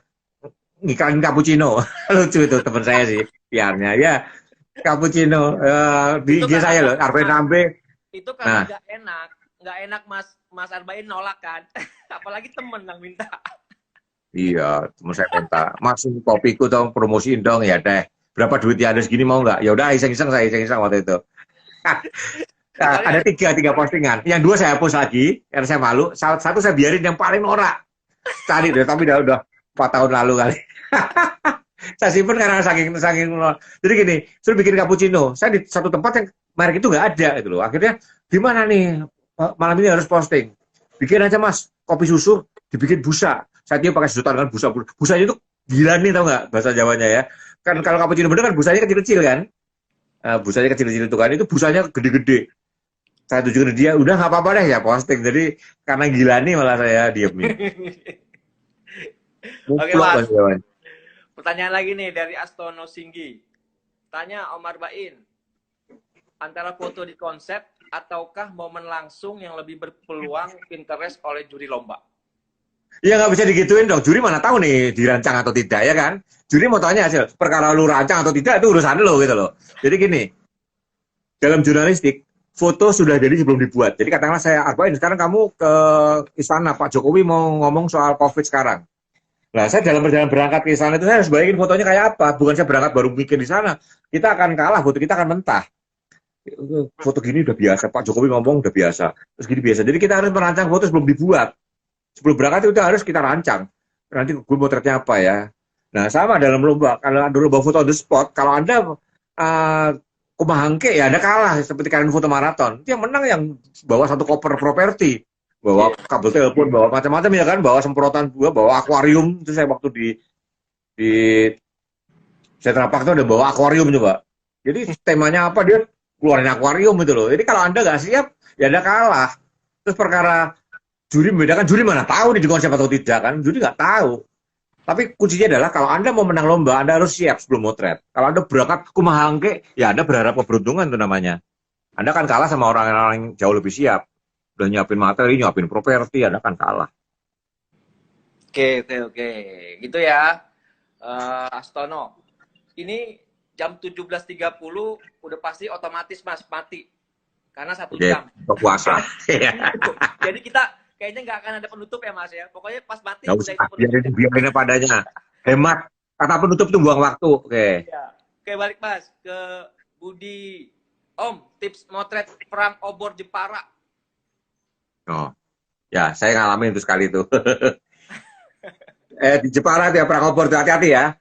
ngiklanin cappuccino. Lucu itu teman saya sih piarnya. Ya, cappuccino di IG saya loh, Arben Rambe. Itu karena nggak enak Mas Arbain nolak kan. Apalagi temen yang minta. Iya, teman saya minta, Mas kopiku dong, promosiin dong, ya deh. Berapa duit ya ada segini mau nggak? Ya udah iseng-iseng waktu itu. Ada tiga postingan. Yang dua saya hapus lagi karena saya malu. Satu saya biarin yang paling norak. Cari deh, tapi udah 4 tahun lalu kali. Saya simpen karena saking. Jadi gini, suruh bikin cappuccino. Saya di satu tempat yang merek itu nggak ada gitu loh. Akhirnya gimana nih? Malam ini harus posting. Bikin aja Mas, kopi susu dibikin busa. Saya tiap pakai sedotan kan busa. Busanya itu gila nih, tau nggak bahasa Jawanya ya. Kan kalau cappuccino bener kan busanya kecil-kecil kan. Busanya kecil-kecil itu kan, itu busanya gede-gede. Saya tunjukin dia, udah nggak apa-apa deh ya posting. Jadi karena gila nih malah saya diemin. Oke Mas. Pertanyaan lagi nih dari Astono Singgi. Tanya Omar Bain, antara foto di konsep ataukah momen langsung yang lebih berpeluang Pinterest oleh juri lomba? Ya nggak bisa digituin dong. Juri mana tahu nih dirancang atau tidak, ya kan? Juri mau tanya hasil. Perkara lu rancang atau tidak itu urusan lo gitu loh. Jadi gini, dalam jurnalistik, foto sudah jadi sebelum dibuat. Jadi katakanlah saya Arbain, sekarang kamu ke istana, Pak Jokowi mau ngomong soal COVID sekarang. Nah, saya dalam perjalanan berangkat ke istana itu saya harus bayangin fotonya kayak apa. Bukan saya berangkat baru mikir di sana. Kita akan kalah, foto kita akan mentah. Foto gini udah biasa, Pak Jokowi ngomong udah biasa. Terus gini biasa. Jadi kita harus merancang foto sebelum dibuat. Sebelum berangkat itu harus kita rancang. Nanti gue mau ternyata apa ya. Nah, sama dalam lomba. Kalau ada lomba foto on the spot, kalau Anda kumahangke ya Anda kalah seperti kalian foto maraton. Itu yang menang yang bawa satu koper properti, bawa kabel telepon, bawa macam-macam ya kan, bawa semprotan buah, bawa akuarium. Itu saya waktu di Sentra Park itu ada bawa akuarium coba. Jadi temanya apa, dia keluarin akuarium gitu loh. Jadi kalau Anda nggak siap, ya Anda kalah. Terus perkara juri membedakan, juri mana tahu nih di konsep atau tidak kan, juri nggak tahu. Tapi kuncinya adalah kalau Anda mau menang lomba, Anda harus siap sebelum motret. Kalau Anda berangkat kumahangke, ya Anda berharap keberuntungan itu namanya. Anda kan kalah sama orang-orang yang jauh lebih siap. Udah nyiapin materi, nyiapin properti, Anda kan kalah. Oke. Gitu ya, Astono. Ini jam 17.30 udah pasti otomatis Mas mati. Karena 1 jam. Puasa. Jadi kita kayaknya nggak akan ada penutup ya Mas ya. Pokoknya pas mati udah itu penutup. Biarin padanya. Hemat. Kata penutup itu buang waktu. Oke. Ya. Oke, balik Mas ke Budi. Om, tips motret perang obor Jepara. Oh. Ya, saya ngalamin itu sekali itu. Di Jepara dia perang obor, hati-hati ya.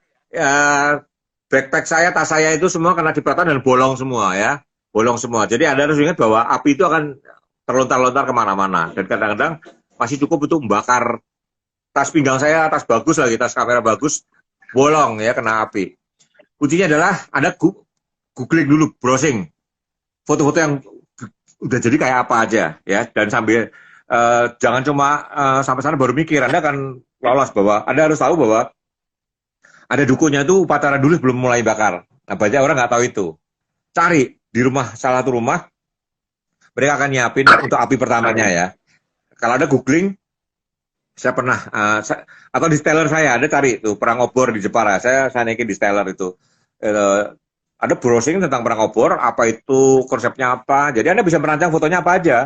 Backpack saya, tas saya itu semua kena cipratan dan bolong semua ya. bolong semua. Jadi Anda harus ingat bahwa api itu akan terlontar-lontar kemana-mana. Dan kadang-kadang masih cukup untuk membakar tas pinggang saya, tas bagus lagi, tas kamera bagus, bolong ya, kena api. Kuncinya adalah Anda googling dulu, browsing. Foto-foto yang udah jadi kayak apa aja ya. Dan sambil jangan cuma sampai sana baru mikir. Anda akan lolos bahwa Anda harus tahu bahwa ada dukunya itu upacara dulu sebelum mulai bakar. Nah, banyak orang nggak tahu itu. Cari di rumah, salah satu rumah, mereka akan nyiapin untuk api pertamanya ya. Kalau ada googling, saya pernah, atau di stellar saya, ada cari tuh perang obor di Jepara. Saya naikin di stellar itu. Ada browsing tentang perang obor, apa itu, konsepnya apa. Jadi Anda bisa merancang fotonya apa aja.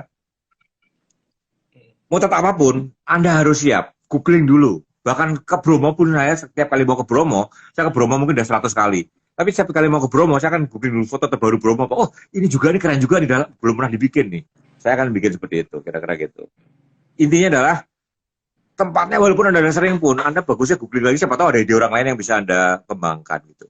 Mau tetap apapun, Anda harus siap. Googling dulu. Bahkan ke Bromo pun saya setiap kali mau ke Bromo, saya ke Bromo mungkin udah 100 kali. Tapi setiap kali mau ke Bromo, saya akan googling dulu foto terbaru Bromo. Oh, ini juga nih, keren juga nih, belum pernah dibikin nih. Saya akan bikin seperti itu, kira-kira gitu. Intinya adalah, tempatnya walaupun Anda udah sering pun, Anda bagusnya googling lagi, siapa tahu ada ide orang lain yang bisa Anda kembangkan gitu.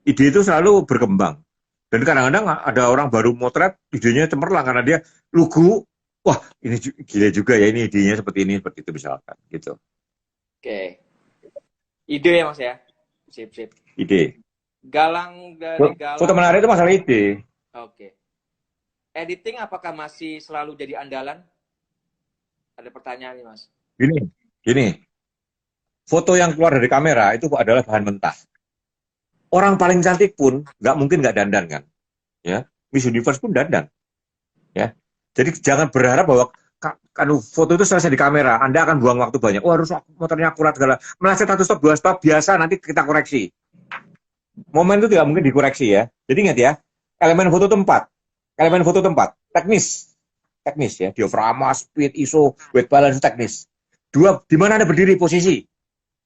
Ide itu selalu berkembang. Dan kadang-kadang ada orang baru motret, idenya cemerlang karena dia lugu. Wah, ini gila juga ya, ini idenya seperti ini, seperti itu misalkan gitu. Oke. Ide ya Mas ya? Sip. Ide. Galang dari Galang. Foto menarik itu masalah ide. Oke. Editing apakah masih selalu jadi andalan? Ada pertanyaan nih Mas. Gini. Foto yang keluar dari kamera itu adalah bahan mentah. Orang paling cantik pun nggak mungkin nggak dandan kan. Ya, Miss Universe pun dandan. Ya. Jadi jangan berharap bahwa foto itu selesai di kamera, Anda akan buang waktu banyak. Oh, harus motornya akurat segala. Meleset 1 stop, 2 stop, biasa nanti kita koreksi. Momen itu tidak mungkin dikoreksi ya. Jadi ingat ya, elemen foto tempat. Elemen foto tempat. Teknis ya. Diafragma, speed, ISO, weight balance, teknis. 2, di mana Anda berdiri, posisi.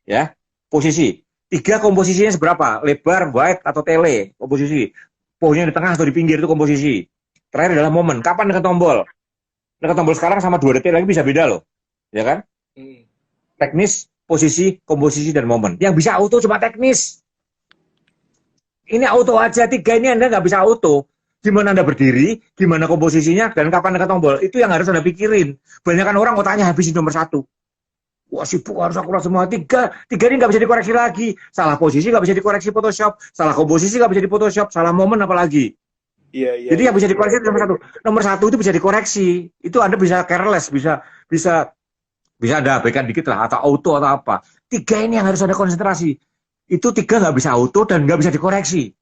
Ya, posisi. 3, komposisinya seberapa? Lebar, wide, atau tele, komposisi. Posisinya di tengah atau di pinggir itu komposisi. Terakhir adalah momen. Kapan dengan tombol? Dengan tombol sekarang sama 2 detik lagi bisa beda loh. Ya kan? Teknis, posisi, komposisi, dan momen. Yang bisa auto cuma teknis. Ini auto aja, 3 ini Anda nggak bisa auto. Gimana Anda berdiri, gimana komposisinya, dan kapan dengan tombol. Itu yang harus Anda pikirin. Banyakan orang otaknya habisin nomor 1. Wah sibuk, harus akurat semua. 3 ini nggak bisa dikoreksi lagi. Salah posisi nggak bisa dikoreksi Photoshop. Salah komposisi nggak bisa di Photoshop. Salah momen apalagi. Iya. Jadi yang bisa dikoreksi nomor 1. Nomor 1 itu bisa dikoreksi. Itu Anda bisa careless, bisa Anda abaikan dikit lah, atau auto atau apa. 3 ini yang harus Anda konsentrasi. Itu 3 nggak bisa auto dan nggak bisa dikoreksi.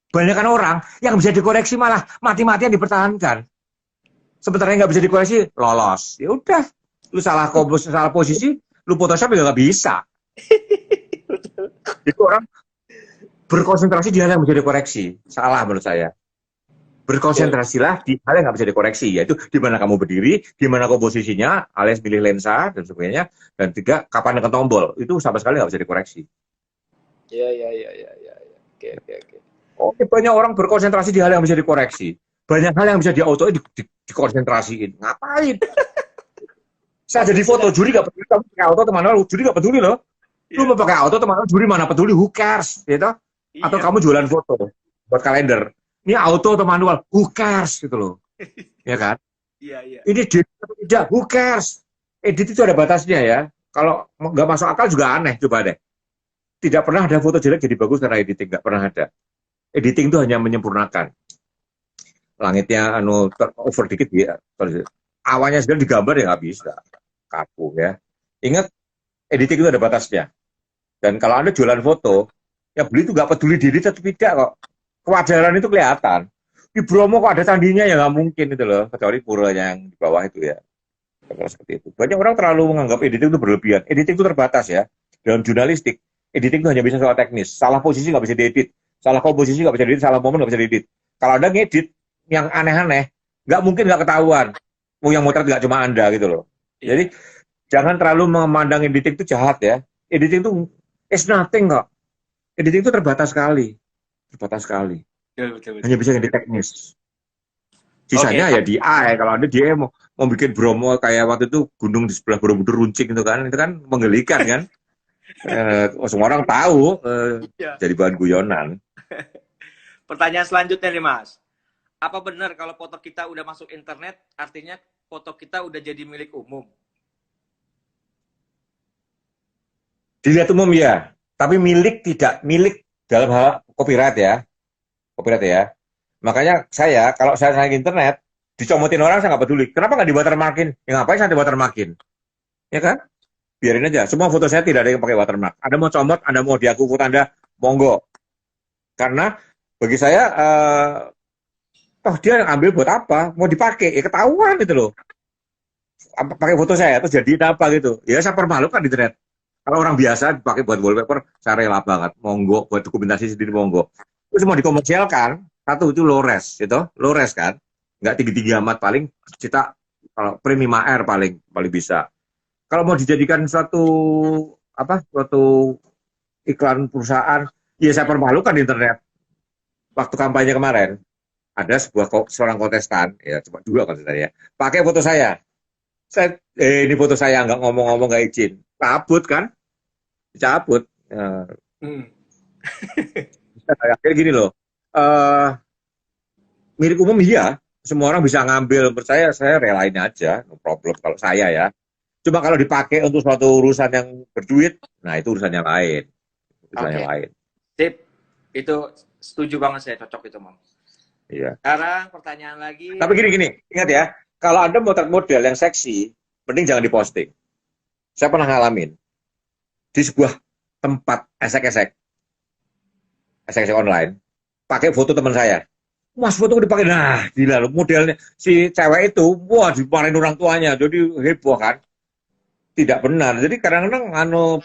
Banyakan orang yang bisa dikoreksi malah mati-matian dipertahankan. Sementara yang nggak bisa dikoreksi, lolos. Ya udah, lu salah posisi, lu Photoshop juga nggak bisa. Itu orang berkonsentrasi di hal yang bisa dikoreksi. Salah menurut saya. Berkonsentrasilah di hal yang nggak bisa dikoreksi, yaitu di mana kamu berdiri, di mana komposisinya, alias pilih lensa dan sebagainya, dan 3, kapan dengan tombol. Itu sama sekali nggak bisa dikoreksi. Iya. Oke, banyak orang berkonsentrasi di hal yang bisa dikoreksi. Banyak hal yang bisa di-auto dikonsentrasiin. Ngapain? Saya jadi foto, juri nggak peduli, kamu pakai auto atau manual, juri nggak peduli loh. Lu mau pakai auto atau manual, juri mana peduli, who cares, gitu? Atau kamu jualan foto buat kalender. Ini auto atau manual, who cares gitu loh. Ya kan? Iya. Ini tidak, who cares. Edit itu ada batasnya ya. Kalau nggak masuk akal juga aneh, coba deh. Tidak pernah ada foto jelek jadi bagus karena editing, nggak pernah ada. Editing itu hanya menyempurnakan. Langitnya over dikit ya. Awalnya segala digambar ya nggak bisa. Kaku ya. Ingat, editing itu ada batasnya. Dan kalau Anda jualan foto, ya beli itu nggak peduli diri atau tidak kok. Kewajaran itu kelihatan. Di Bromo kok ada candinya ya nggak mungkin itu loh, kecuali pura yang di bawah itu ya. Seperti itu. Banyak orang terlalu menganggap editing itu berlebihan. Editing itu terbatas ya. Dalam jurnalistik, editing itu hanya bisa soal teknis. Salah posisi nggak bisa diedit. Salah komposisi nggak bisa diedit. Salah momen nggak bisa diedit. Kalau Anda ngedit yang aneh-aneh, nggak mungkin nggak ketahuan. Yang motret nggak cuma Anda gitu loh. Jadi jangan terlalu memandang editing itu jahat ya. Editing itu is nothing kok. Editing itu terbatas sekali. Betul. Hanya bisa yang di teknis. Sisanya ya di A. Kalau Anda dia mau bikin Bromo kayak waktu itu gunung di sebelah Borobudur runcing itu kan menggelikan kan. Semua orang tahu jadi bahan guyonan. Pertanyaan selanjutnya nih Mas. Apa benar kalau foto kita udah masuk internet, artinya foto kita udah jadi milik umum? Dilihat umum ya, tapi milik tidak milik dalam hal copyright ya. Makanya saya kalau saya naik internet dicomotin orang saya nggak peduli. Kenapa nggak di watermarkin? Ya ngapain saya di watermarkin? Ya kan? Biarin aja. Semua foto saya tidak ada yang pakai watermark. Anda mau comot, Anda mau diaku foto Anda, monggo. Karena bagi saya, toh dia ambil buat apa? Mau dipakai, ya ketahuan gitu loh. Pakai foto saya, terus jadi apa gitu. Ya saya permalukan di internet. Kalau orang biasa pakai buat wallpaper, saya rela banget. Monggo, buat dokumentasi sendiri monggo. Terus mau dikomersialkan, satu itu low res kan. Nggak tinggi-tinggi amat, paling kita kalau premium AR paling bisa. Kalau mau dijadikan suatu iklan perusahaan, ya saya permalukan di internet. Waktu kampanye kemarin, ada seorang kontestan, ya cuma dua kontestan ya, pakai foto saya. Ini foto saya nggak ngomong-ngomong nggak izin, cabut kan, cabut. Kayak gini loh, milik umum iya, semua orang bisa ngambil. Percaya saya relain aja, no problem kalau saya ya. Cuma kalau dipakai untuk suatu urusan yang berduit, nah itu urusannya lain. Urusannya lain. Sip. Itu setuju banget saya, cocok itu, Mam. Iya. Sekarang pertanyaan lagi. Tapi gini, ingat ya, kalau Anda motret model yang seksi, mending jangan diposting. Saya pernah ngalamin di sebuah tempat esek-esek online, pakai foto teman saya. Mas, foto dipakai, nah gila loh, modelnya si cewek itu, wah dimarahin orang tuanya, jadi heboh kan. Tidak benar. Jadi kadang-kadang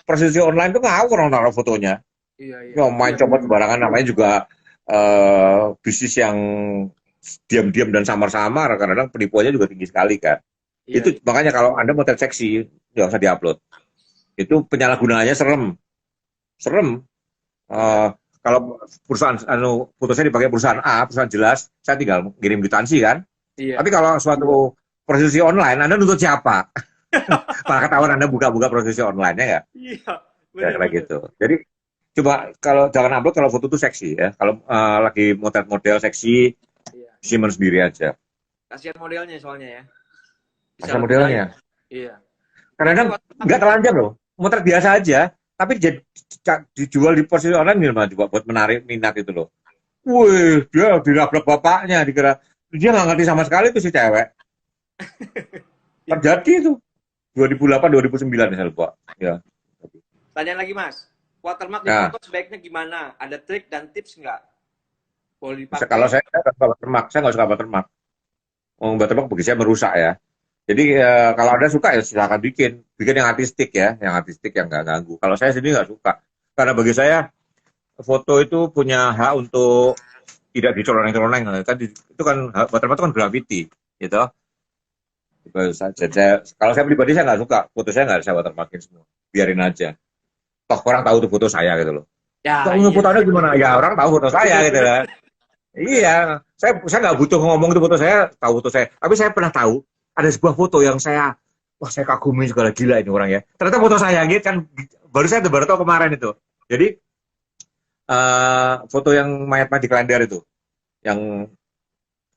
prostitusi online itu ngawur orang taruh fotonya. Iya. Main copot sembarangan, namanya juga bisnis yang diam-diam dan samar-samar. Kadang-kadang penipuannya juga tinggi sekali kan. Iya. Itu makanya kalau Anda mau terseksi, nggak usah diupload. Itu penyalahgunaannya serem. Kalau perusahaan foto saya dipakai perusahaan A, perusahaan jelas, saya tinggal kirim kwitansi kan. Iya. Tapi kalau suatu prostitusi online, Anda nuntut siapa? Malah ketahuan Anda buka-buka prostitusi online ya nggak? Iya. Kayak gitu. Jadi coba kalau jangan upload kalau foto itu seksi ya. Kalau lagi motret model seksi, simpen sendiri aja. Kasihan modelnya soalnya ya. Kasihan modelnya. Iya. Karena nggak telanjang loh. Motret biasa aja, tapi dijual di posisi online gimana coba buat menarik minat itu loh. Wih, dia dirabrak bapaknya, dikira dia nggak ngerti sama sekali itu si cewek. Terjadi itu 2008-2009 misalnya Pak. Ya. Tanya lagi Mas, watermark di foto sebaiknya gimana? Ada trik dan tips nggak? Boleh dipakai? Kalau saya nggak suka watermark. Watermark bagi saya merusak ya. Jadi kalau Anda suka ya silakan bikin yang artistik ya, yang nggak ganggu. Kalau saya sendiri nggak suka, karena bagi saya foto itu punya hak untuk tidak dicolong-colong. Kan itu kan watermark itu kan graffiti, gitu. Kalau saya pribadi saya nggak suka, foto saya nggak saya watermarkin semua, biarin aja. Toh orang tahu tuh foto saya gitu loh. Ya, iya. Foto Anda gimana? Ya orang tahu foto saya gitu lah. Iya, saya nggak butuh ngomong itu foto saya, tahu foto saya. Tapi saya pernah tahu ada sebuah foto yang saya kagumi segala, gila ini orang ya. Ternyata foto saya gitu kan, baru tahu kemarin itu. Jadi foto yang mayat di Klender itu, yang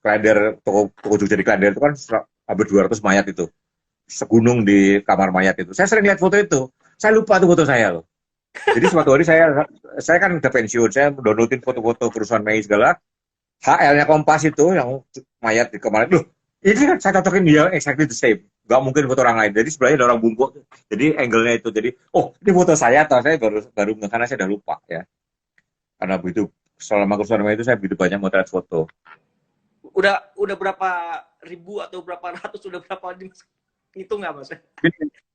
Klender toko Jogja di Klender itu kan hampir 200 mayat itu, segunung di kamar mayat itu. Saya sering lihat foto itu, saya lupa tuh foto saya loh. Jadi suatu hari saya kan udah pensiun, saya downloadin foto-foto perusahaan Mei segala, HL-nya Kompas itu yang mayat di kemarin, loh ini kan saya cocokin dia exactly the same, nggak mungkin foto orang lain. Jadi sebelahnya ada orang bungkuk, jadi angle-nya itu, jadi oh ini foto saya, atau saya baru karena saya udah lupa ya, karena begitu selama kerusuhan itu saya begitu banyak motret foto. Udah berapa ribu atau berapa ratus, udah berapa itu nggak Mas?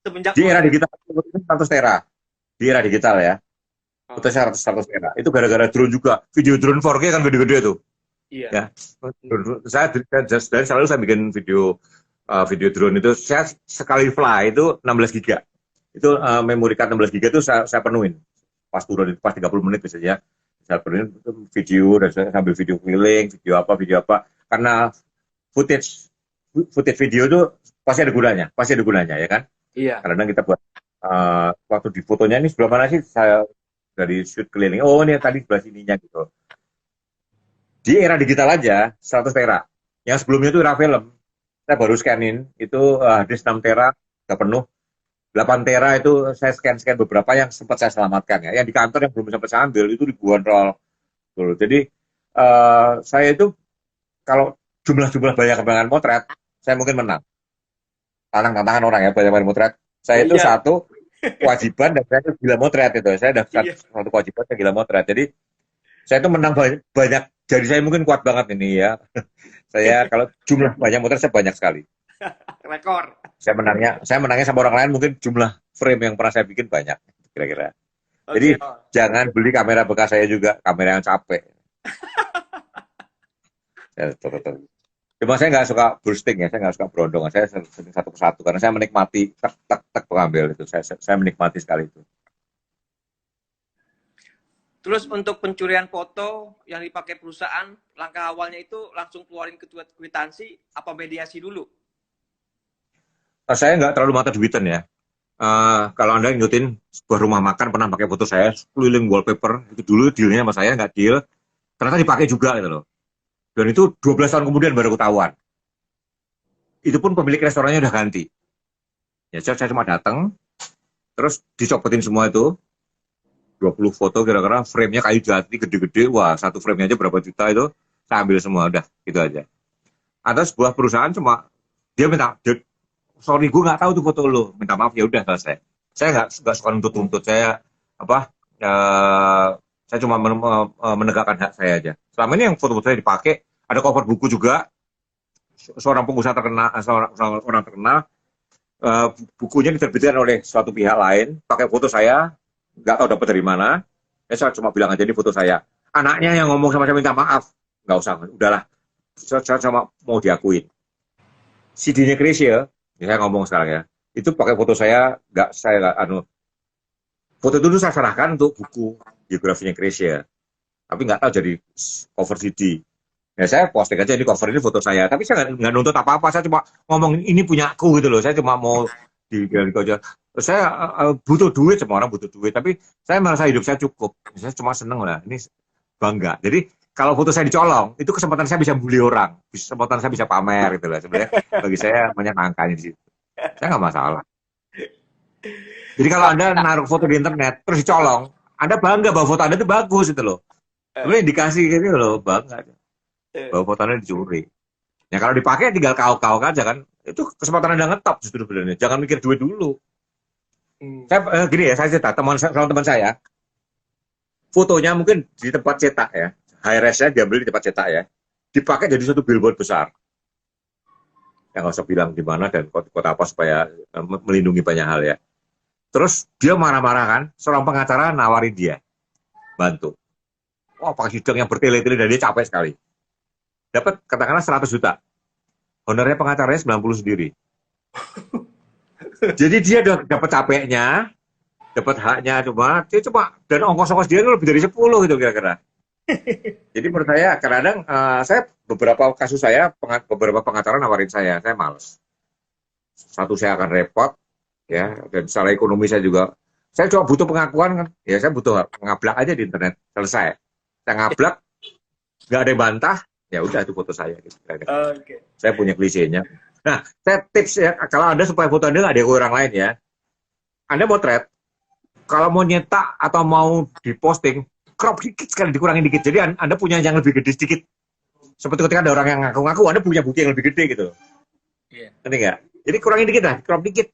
Semenjak di era digital 100 tera, di era digital ya, foto saya 100 tera. Itu gara-gara drone juga, video drone 4K kan gede-gede tuh. Iya. Ya, selalu saya bikin video drone itu, saya sekali fly itu 16 giga. Itu memori card 16 giga itu saya penuhin. Pas turun itu pas 30 menit biasanya. Saya penuhin video dan saya sambil video keliling, video apa. Karena footage video itu pasti ada gunanya ya kan? Iya. Karena kita buat waktu di fotonya ini sebelah mana sih, saya dari shoot keliling. Oh ini tadi sebelah sininya gitu. Di era digital aja 100 tera. Yang sebelumnya itu era film. Saya baru scanin itu disk 6 tera udah penuh. 8 tera itu saya scan beberapa yang sempat saya selamatkan ya. Yang di kantor yang belum sempat saya ambil itu ribuan roll. Jadi saya itu kalau jumlah banyak motret, saya mungkin menang. Tantangan orang ya banyak motret. Saya itu Iya, satu kewajiban dan saya itu gila motret itu. Saya daftar iya. satu kewajiban saya gila motret. Jadi saya itu menang banyak. Jadi saya mungkin kuat banget ini ya. Saya kalau jumlah banyak motret saya banyak sekali. Rekor. Saya menangnya sama orang lain mungkin jumlah frame yang pernah saya bikin banyak kira-kira. Oke. Jadi jangan beli kamera bekas saya juga, kamera yang capek. Ya, betul. Cuma saya nggak suka bursting ya, saya nggak suka berondong. Saya sering satu persatu karena saya menikmati tek pengambil itu. Saya menikmati sekali itu. Terus untuk pencurian foto yang dipakai perusahaan, langkah awalnya itu langsung keluarin kwitansi apa mediasi dulu? Saya nggak terlalu mata duitan ya. Kalau Anda ngikutin sebuah rumah makan pernah pakai foto saya keliling wallpaper, itu dulu dealnya sama saya nggak deal, ternyata dipakai juga gitu loh. Dan itu 12 tahun kemudian baru ketahuan. Itu pun pemilik restorannya udah ganti. Ya saya cuma datang, terus dicopotin semua itu, 20 foto kira-kira, frame-nya kayu jati gede-gede, wah satu frame-nya aja berapa juta itu, saya ambil semua, udah gitu aja. Ada sebuah perusahaan cuma, dia minta, sorry gue nggak tahu tuh foto lo, minta maaf ya udah selesai. Saya nggak suka nuntut saya apa saya cuma menegakkan hak saya aja. Selama ini yang foto-foto saya dipakai, ada cover buku juga, seorang pengusaha terkenal, seorang orang terkenal, bukunya diterbitkan oleh suatu pihak lain, pakai foto saya, nggak tahu dapat dari mana. Saya cuma bilang aja ini foto saya. Anaknya yang ngomong sama saya minta maaf, nggak usah, udahlah. Saya cuma mau diakuin. CD-nya Krisya, ya saya ngomong sekarang ya, itu pakai foto saya, foto itu saya serahkan untuk buku biografinya Krisya, tapi nggak tahu jadi cover CD. Ya saya posting aja ini cover ini foto saya, tapi saya nggak nuntut apa-apa, saya cuma ngomong ini punya aku gitu loh, saya cuma mau gitu aja. Saya butuh duit, semua orang butuh duit, tapi saya merasa hidup saya cukup, saya cuma seneng lah, ini bangga. Jadi kalau foto saya dicolong, itu kesempatan saya bisa bully orang, kesempatan saya bisa pamer gitu lah. Sebenarnya bagi saya menyenangkan di situ. Saya nggak masalah. Jadi kalau Anda naruh foto di internet terus dicolong, Anda bangga bahwa foto Anda itu bagus itu loh. Sebenarnya indikasi gitu loh, bangga bahwa foto Anda dicuri. Ya kalau dipakai tinggal kau-kau aja kan. Itu kesempatan Anda ngetop justru sebenarnya. Jangan mikir duit dulu. Saya gini ya, saya cerita teman saya, fotonya mungkin di tempat cetak ya. High-res-nya diambil di tempat cetak ya. Dipakai jadi satu billboard besar. Yang nggak usah bilang di mana dan kota apa supaya melindungi banyak hal ya. Terus dia marah-marah kan, seorang pengacara nawarin dia bantu. Wah, pakai sidang yang bertele-tele dan dia capek sekali. Dapat katakanlah 100 juta. Honornya pengacaranya 90 sendiri. Jadi dia udah dapat capeknya, dapat haknya dia cuma dan ongkos-ongkos dia lebih dari 10 gitu kira-kira. Jadi menurut saya kadang saya beberapa kasus saya beberapa pengacara nawarin saya males. Satu saya akan repot ya dan secara ekonomi saya cuma butuh pengakuan kan. Ya saya butuh ngablak aja di internet selesai. Saya ngablak nggak ada yang bantah, ya udah itu foto saya gitu. Okay. Saya punya klisenya. Nah, saya tips ya kalau Anda supaya foto Anda nggak ada orang lain ya. Anda mau thread, kalau mau nyetak atau mau diposting, crop dikit sekali, dikurangin dikit. Jadi Anda punya yang lebih gede sedikit. Seperti ketika ada orang yang ngaku-ngaku, Anda punya bukti yang lebih gede gitu. Iya. Ngerti nggak? Jadi kurangin dikit lah, crop dikit.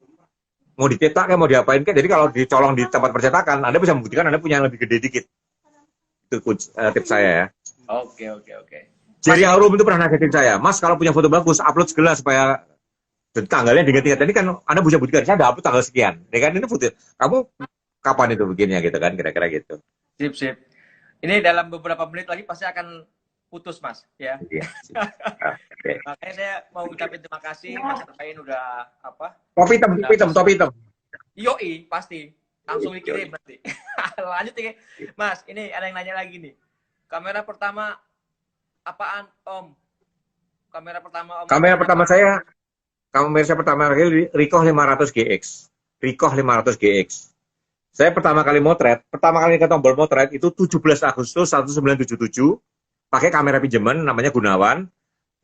Mau dicetak kayak mau diapain kayak. Jadi kalau dicolong di tempat percetakan, Anda bisa membuktikan Anda punya yang lebih gede dikit. Itu tips saya ya. Oke. Jerry Aurum itu pernah nasihatin saya, Mas kalau punya foto bagus, upload segala supaya tanggalnya diingat-ingat. Ini kan Anda bisa buktikan, saya udah upload tanggal sekian. Ya kan, ini foto. Kamu kapan itu begini gitu kan, kira-kira gitu. Sip. Ini dalam beberapa menit lagi pasti akan putus, Mas. Ya. Iya. Okay. Makanya saya mau ucapin terima kasih, Mas Arbain udah apa? Topi hitam. Yoi, pasti. Langsung dikirim nanti. Lanjut nih, Mas. Ini ada yang nanya lagi nih. Kamera pertama apaan, Om? Kamera pertama Om. Kamera saya pertama kali Ricoh 500 GX. Ricoh 500 GX. Saya pertama kali motret ke tombol motret itu 17 Agustus 1977 pakai kamera pinjaman namanya Gunawan,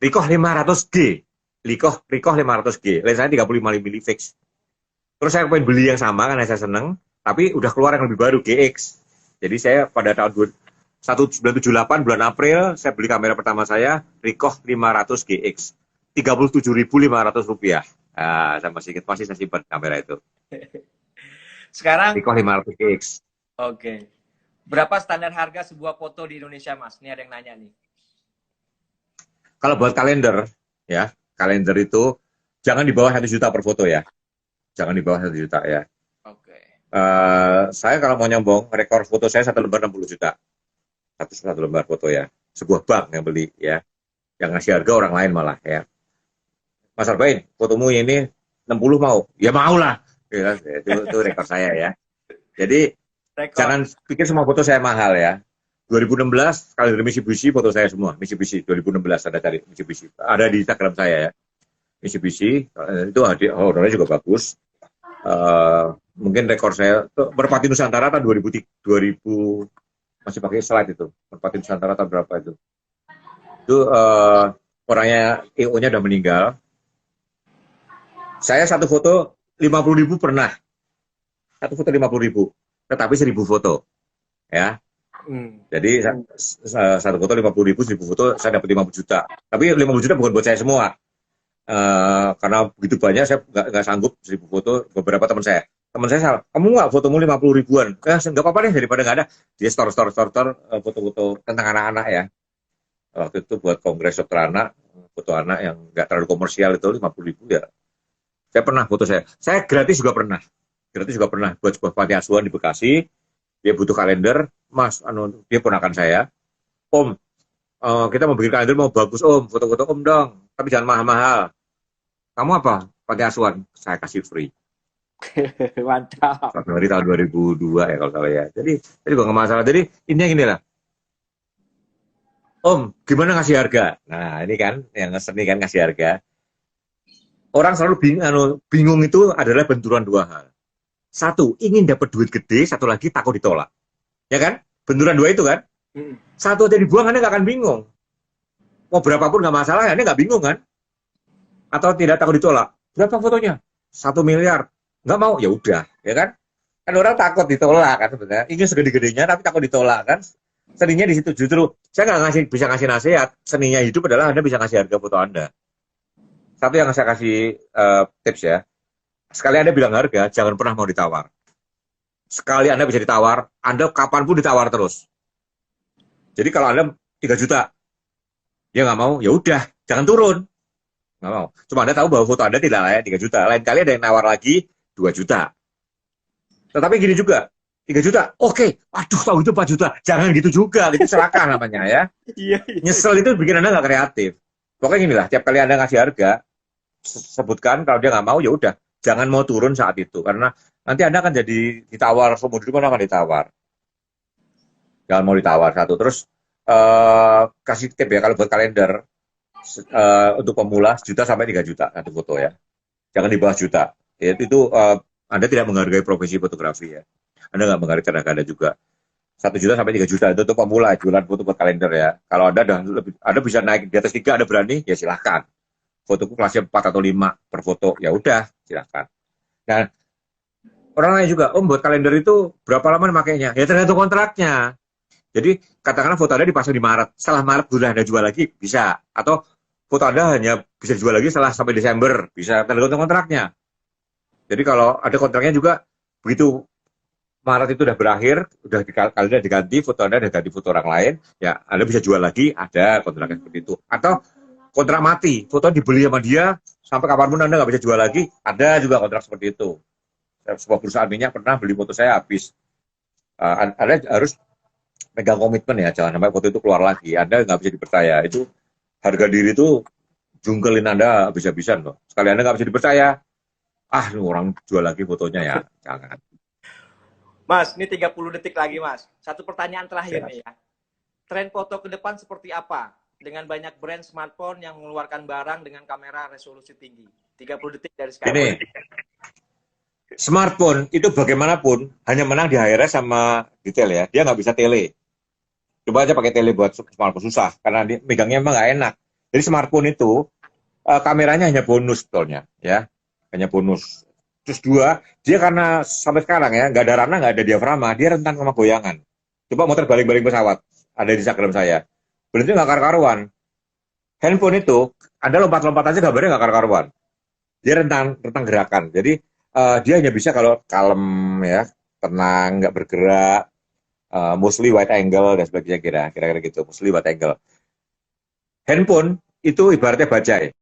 Ricoh 500G. Ricoh 500G. Lensanya 35 mm fix. Terus saya pengen beli yang sama karena saya seneng, tapi udah keluar yang lebih baru, GX. Jadi saya pada tahun 1978 bulan April saya beli kamera pertama saya, Ricoh 500 GX. Rp37.500. Nah, saya masih ingat, masih saya simpan kamera itu. Sekarang, Ricoh 500 GX. oke. Berapa standar harga sebuah foto di Indonesia, Mas? Ini ada yang nanya nih. Kalau buat kalender, ya, kalender itu jangan di bawah 1 juta per foto ya. Jangan di bawah 1 juta ya. Oke. Saya kalau mau nyombong, rekor foto saya 1 lembar 60 juta. Satu lembar foto ya. Sebuah bank yang beli ya. Yang ngasih harga orang lain malah ya. Mas Arbain, fotomu ini 60 mau? Ya mau lah. Ya, itu rekor saya ya. Jadi Rekor. jangan pikir semua foto saya mahal ya. 2016 kalender Mitsubishi foto saya semua. Mitsubishi 2016 ada cari Mitsubishi. Ada di Instagram saya ya. Mitsubishi itu ordernya juga bagus. Mungkin rekor saya Merpati Nusantara tahun 2000 masih pakai slide itu. Merpati Nusantara tahun berapa itu? Itu orangnya EO-nya udah meninggal. Saya satu foto 50.000 pernah. Satu foto 50.000. Tetapi 1.000 foto. Ya. Jadi satu foto 50.000, 1.000 foto saya dapat 50 juta. Tapi 50 juta bukan buat saya semua. Karena begitu banyak saya nggak sanggup 1.000 foto. Beberapa teman saya salah, kamu nggak fotomu 50 ribuan? Nggak apa-apa deh, daripada nggak ada. Dia store foto-foto tentang anak-anak ya. Waktu itu buat kongres dokter anak, foto anak yang nggak terlalu komersial itu 50.000 ya. Saya pernah foto saya gratis juga pernah buat sebuah panti asuhan di Bekasi. Dia butuh kalender, Mas, dia ponakan saya, Om, kita mau bikin kalender mau bagus Om, foto-foto Om dong, tapi jangan mahal-mahal. Kamu apa? Panti asuhan, saya kasih free. Mantap. Februari tahun 2002 ya kalau salah ya. Jadi juga nggak masalah. Jadi intinya gini lah. Om, gimana ngasih harga? Nah ini kan yang seni kan ngasih harga. Orang selalu bingung itu adalah benturan dua hal. Satu, ingin dapat duit gede, satu lagi takut ditolak. Ya kan? Benturan dua itu kan? Satu aja dibuang, Anda nggak akan bingung. Mau berapapun nggak masalah, Anda nggak bingung kan? Atau tidak takut ditolak. Berapa fotonya? 1 miliar. Nggak mau, ya udah, ya kan? Kan orang takut ditolak kan sebenarnya. Ingin segede-gedenya tapi takut ditolak kan? Seninya di situ justru. Saya nggak bisa ngasih nasihat. Seninya hidup adalah Anda bisa ngasih harga foto Anda. Satu yang saya kasih tips ya. Sekali Anda bilang harga, jangan pernah mau ditawar. Sekali Anda bisa ditawar, Anda kapanpun ditawar terus. Jadi kalau Anda 3 juta, ya nggak mau, ya udah, jangan turun. Nggak mau. Cuma Anda tahu bahwa foto Anda tidak layak 3 juta. Lain kali ada yang nawar lagi 2 juta. Tetapi gini juga, 3 juta, oke. Waduh, tahu itu 4 juta. Jangan gitu juga, itu serakah namanya ya. Iya. Nyesel itu bikin Anda nggak kreatif. Pokoknya gini lah, tiap kali Anda ngasih harga, sebutkan kalau dia nggak mau, ya udah. Jangan mau turun saat itu, karena nanti Anda akan jadi ditawar, seumur hidup Anda akan ditawar. Jangan mau ditawar satu. Terus kasih tip ya, kalau buat kalender, untuk pemula 1 juta sampai 3 juta satu foto ya. Jangan di bawah juta. Itu Anda tidak menghargai profesi fotografi ya. Anda nggak menghargai tenaga Anda juga. 1 juta sampai 3 juta itu untuk pemula, jualan foto buat kalender ya. Kalau Anda bisa naik di atas 3, Anda berani, ya silahkan. Fotoku kelasnya 4 atau 5 per foto, ya udah, silahkan. Nah, orang lain juga, Om buat kalender itu berapa lama makainya? Ya tergantung kontraknya. Jadi katakanlah foto Anda dipasang di Maret, setelah Maret sudah Anda jual lagi, bisa. Atau foto Anda hanya bisa jual lagi setelah sampai Desember, bisa, tergantung kontraknya. Jadi kalau ada kontraknya juga, begitu Maret itu udah berakhir, udah kalender diganti, foto Anda udah ganti foto orang lain, ya Anda bisa jual lagi, ada kontraknya seperti itu. Atau kontrak mati, foto dibeli sama dia, sampai kapanpun Anda nggak bisa jual lagi, ada juga kontrak seperti itu. Sebuah perusahaan minyak pernah beli foto saya habis. Anda harus pegang komitmen ya, jangan sampai foto itu keluar lagi. Anda nggak bisa dipercaya. Itu harga diri itu jungkelin Anda habis-habisan loh. Sekali Anda nggak bisa dipercaya, ini orang jual lagi fotonya ya, jangan. Mas, ini 30 detik lagi Mas. Satu pertanyaan terakhir Ya. nih ya. Tren foto ke depan seperti apa? Dengan banyak brand smartphone yang mengeluarkan barang dengan kamera resolusi tinggi. 30 detik dari sekarang. Ini, smartphone itu bagaimanapun hanya menang di HRS sama detail ya. Dia nggak bisa tele. Coba aja pakai tele buat smartphone susah karena megangnya emang nggak enak. Jadi smartphone itu kameranya hanya bonus sebetulnya, ya, hanya bonus. Terus dua, dia karena sampai sekarang ya nggak ada rana, nggak ada diafragma, dia rentan sama goyangan. Coba muter balik-balik pesawat, ada di Instagram saya. Berarti nggak karu-karuan. Handphone itu, Anda lompat-lompat aja gambarnya nggak karu-karuan. Dia rentan rentan gerakan. Jadi dia hanya bisa kalau kalem ya, tenang, nggak bergerak, mostly wide angle dan sebagainya kira-kira gitu, mostly wide angle. Handphone itu ibaratnya bajai.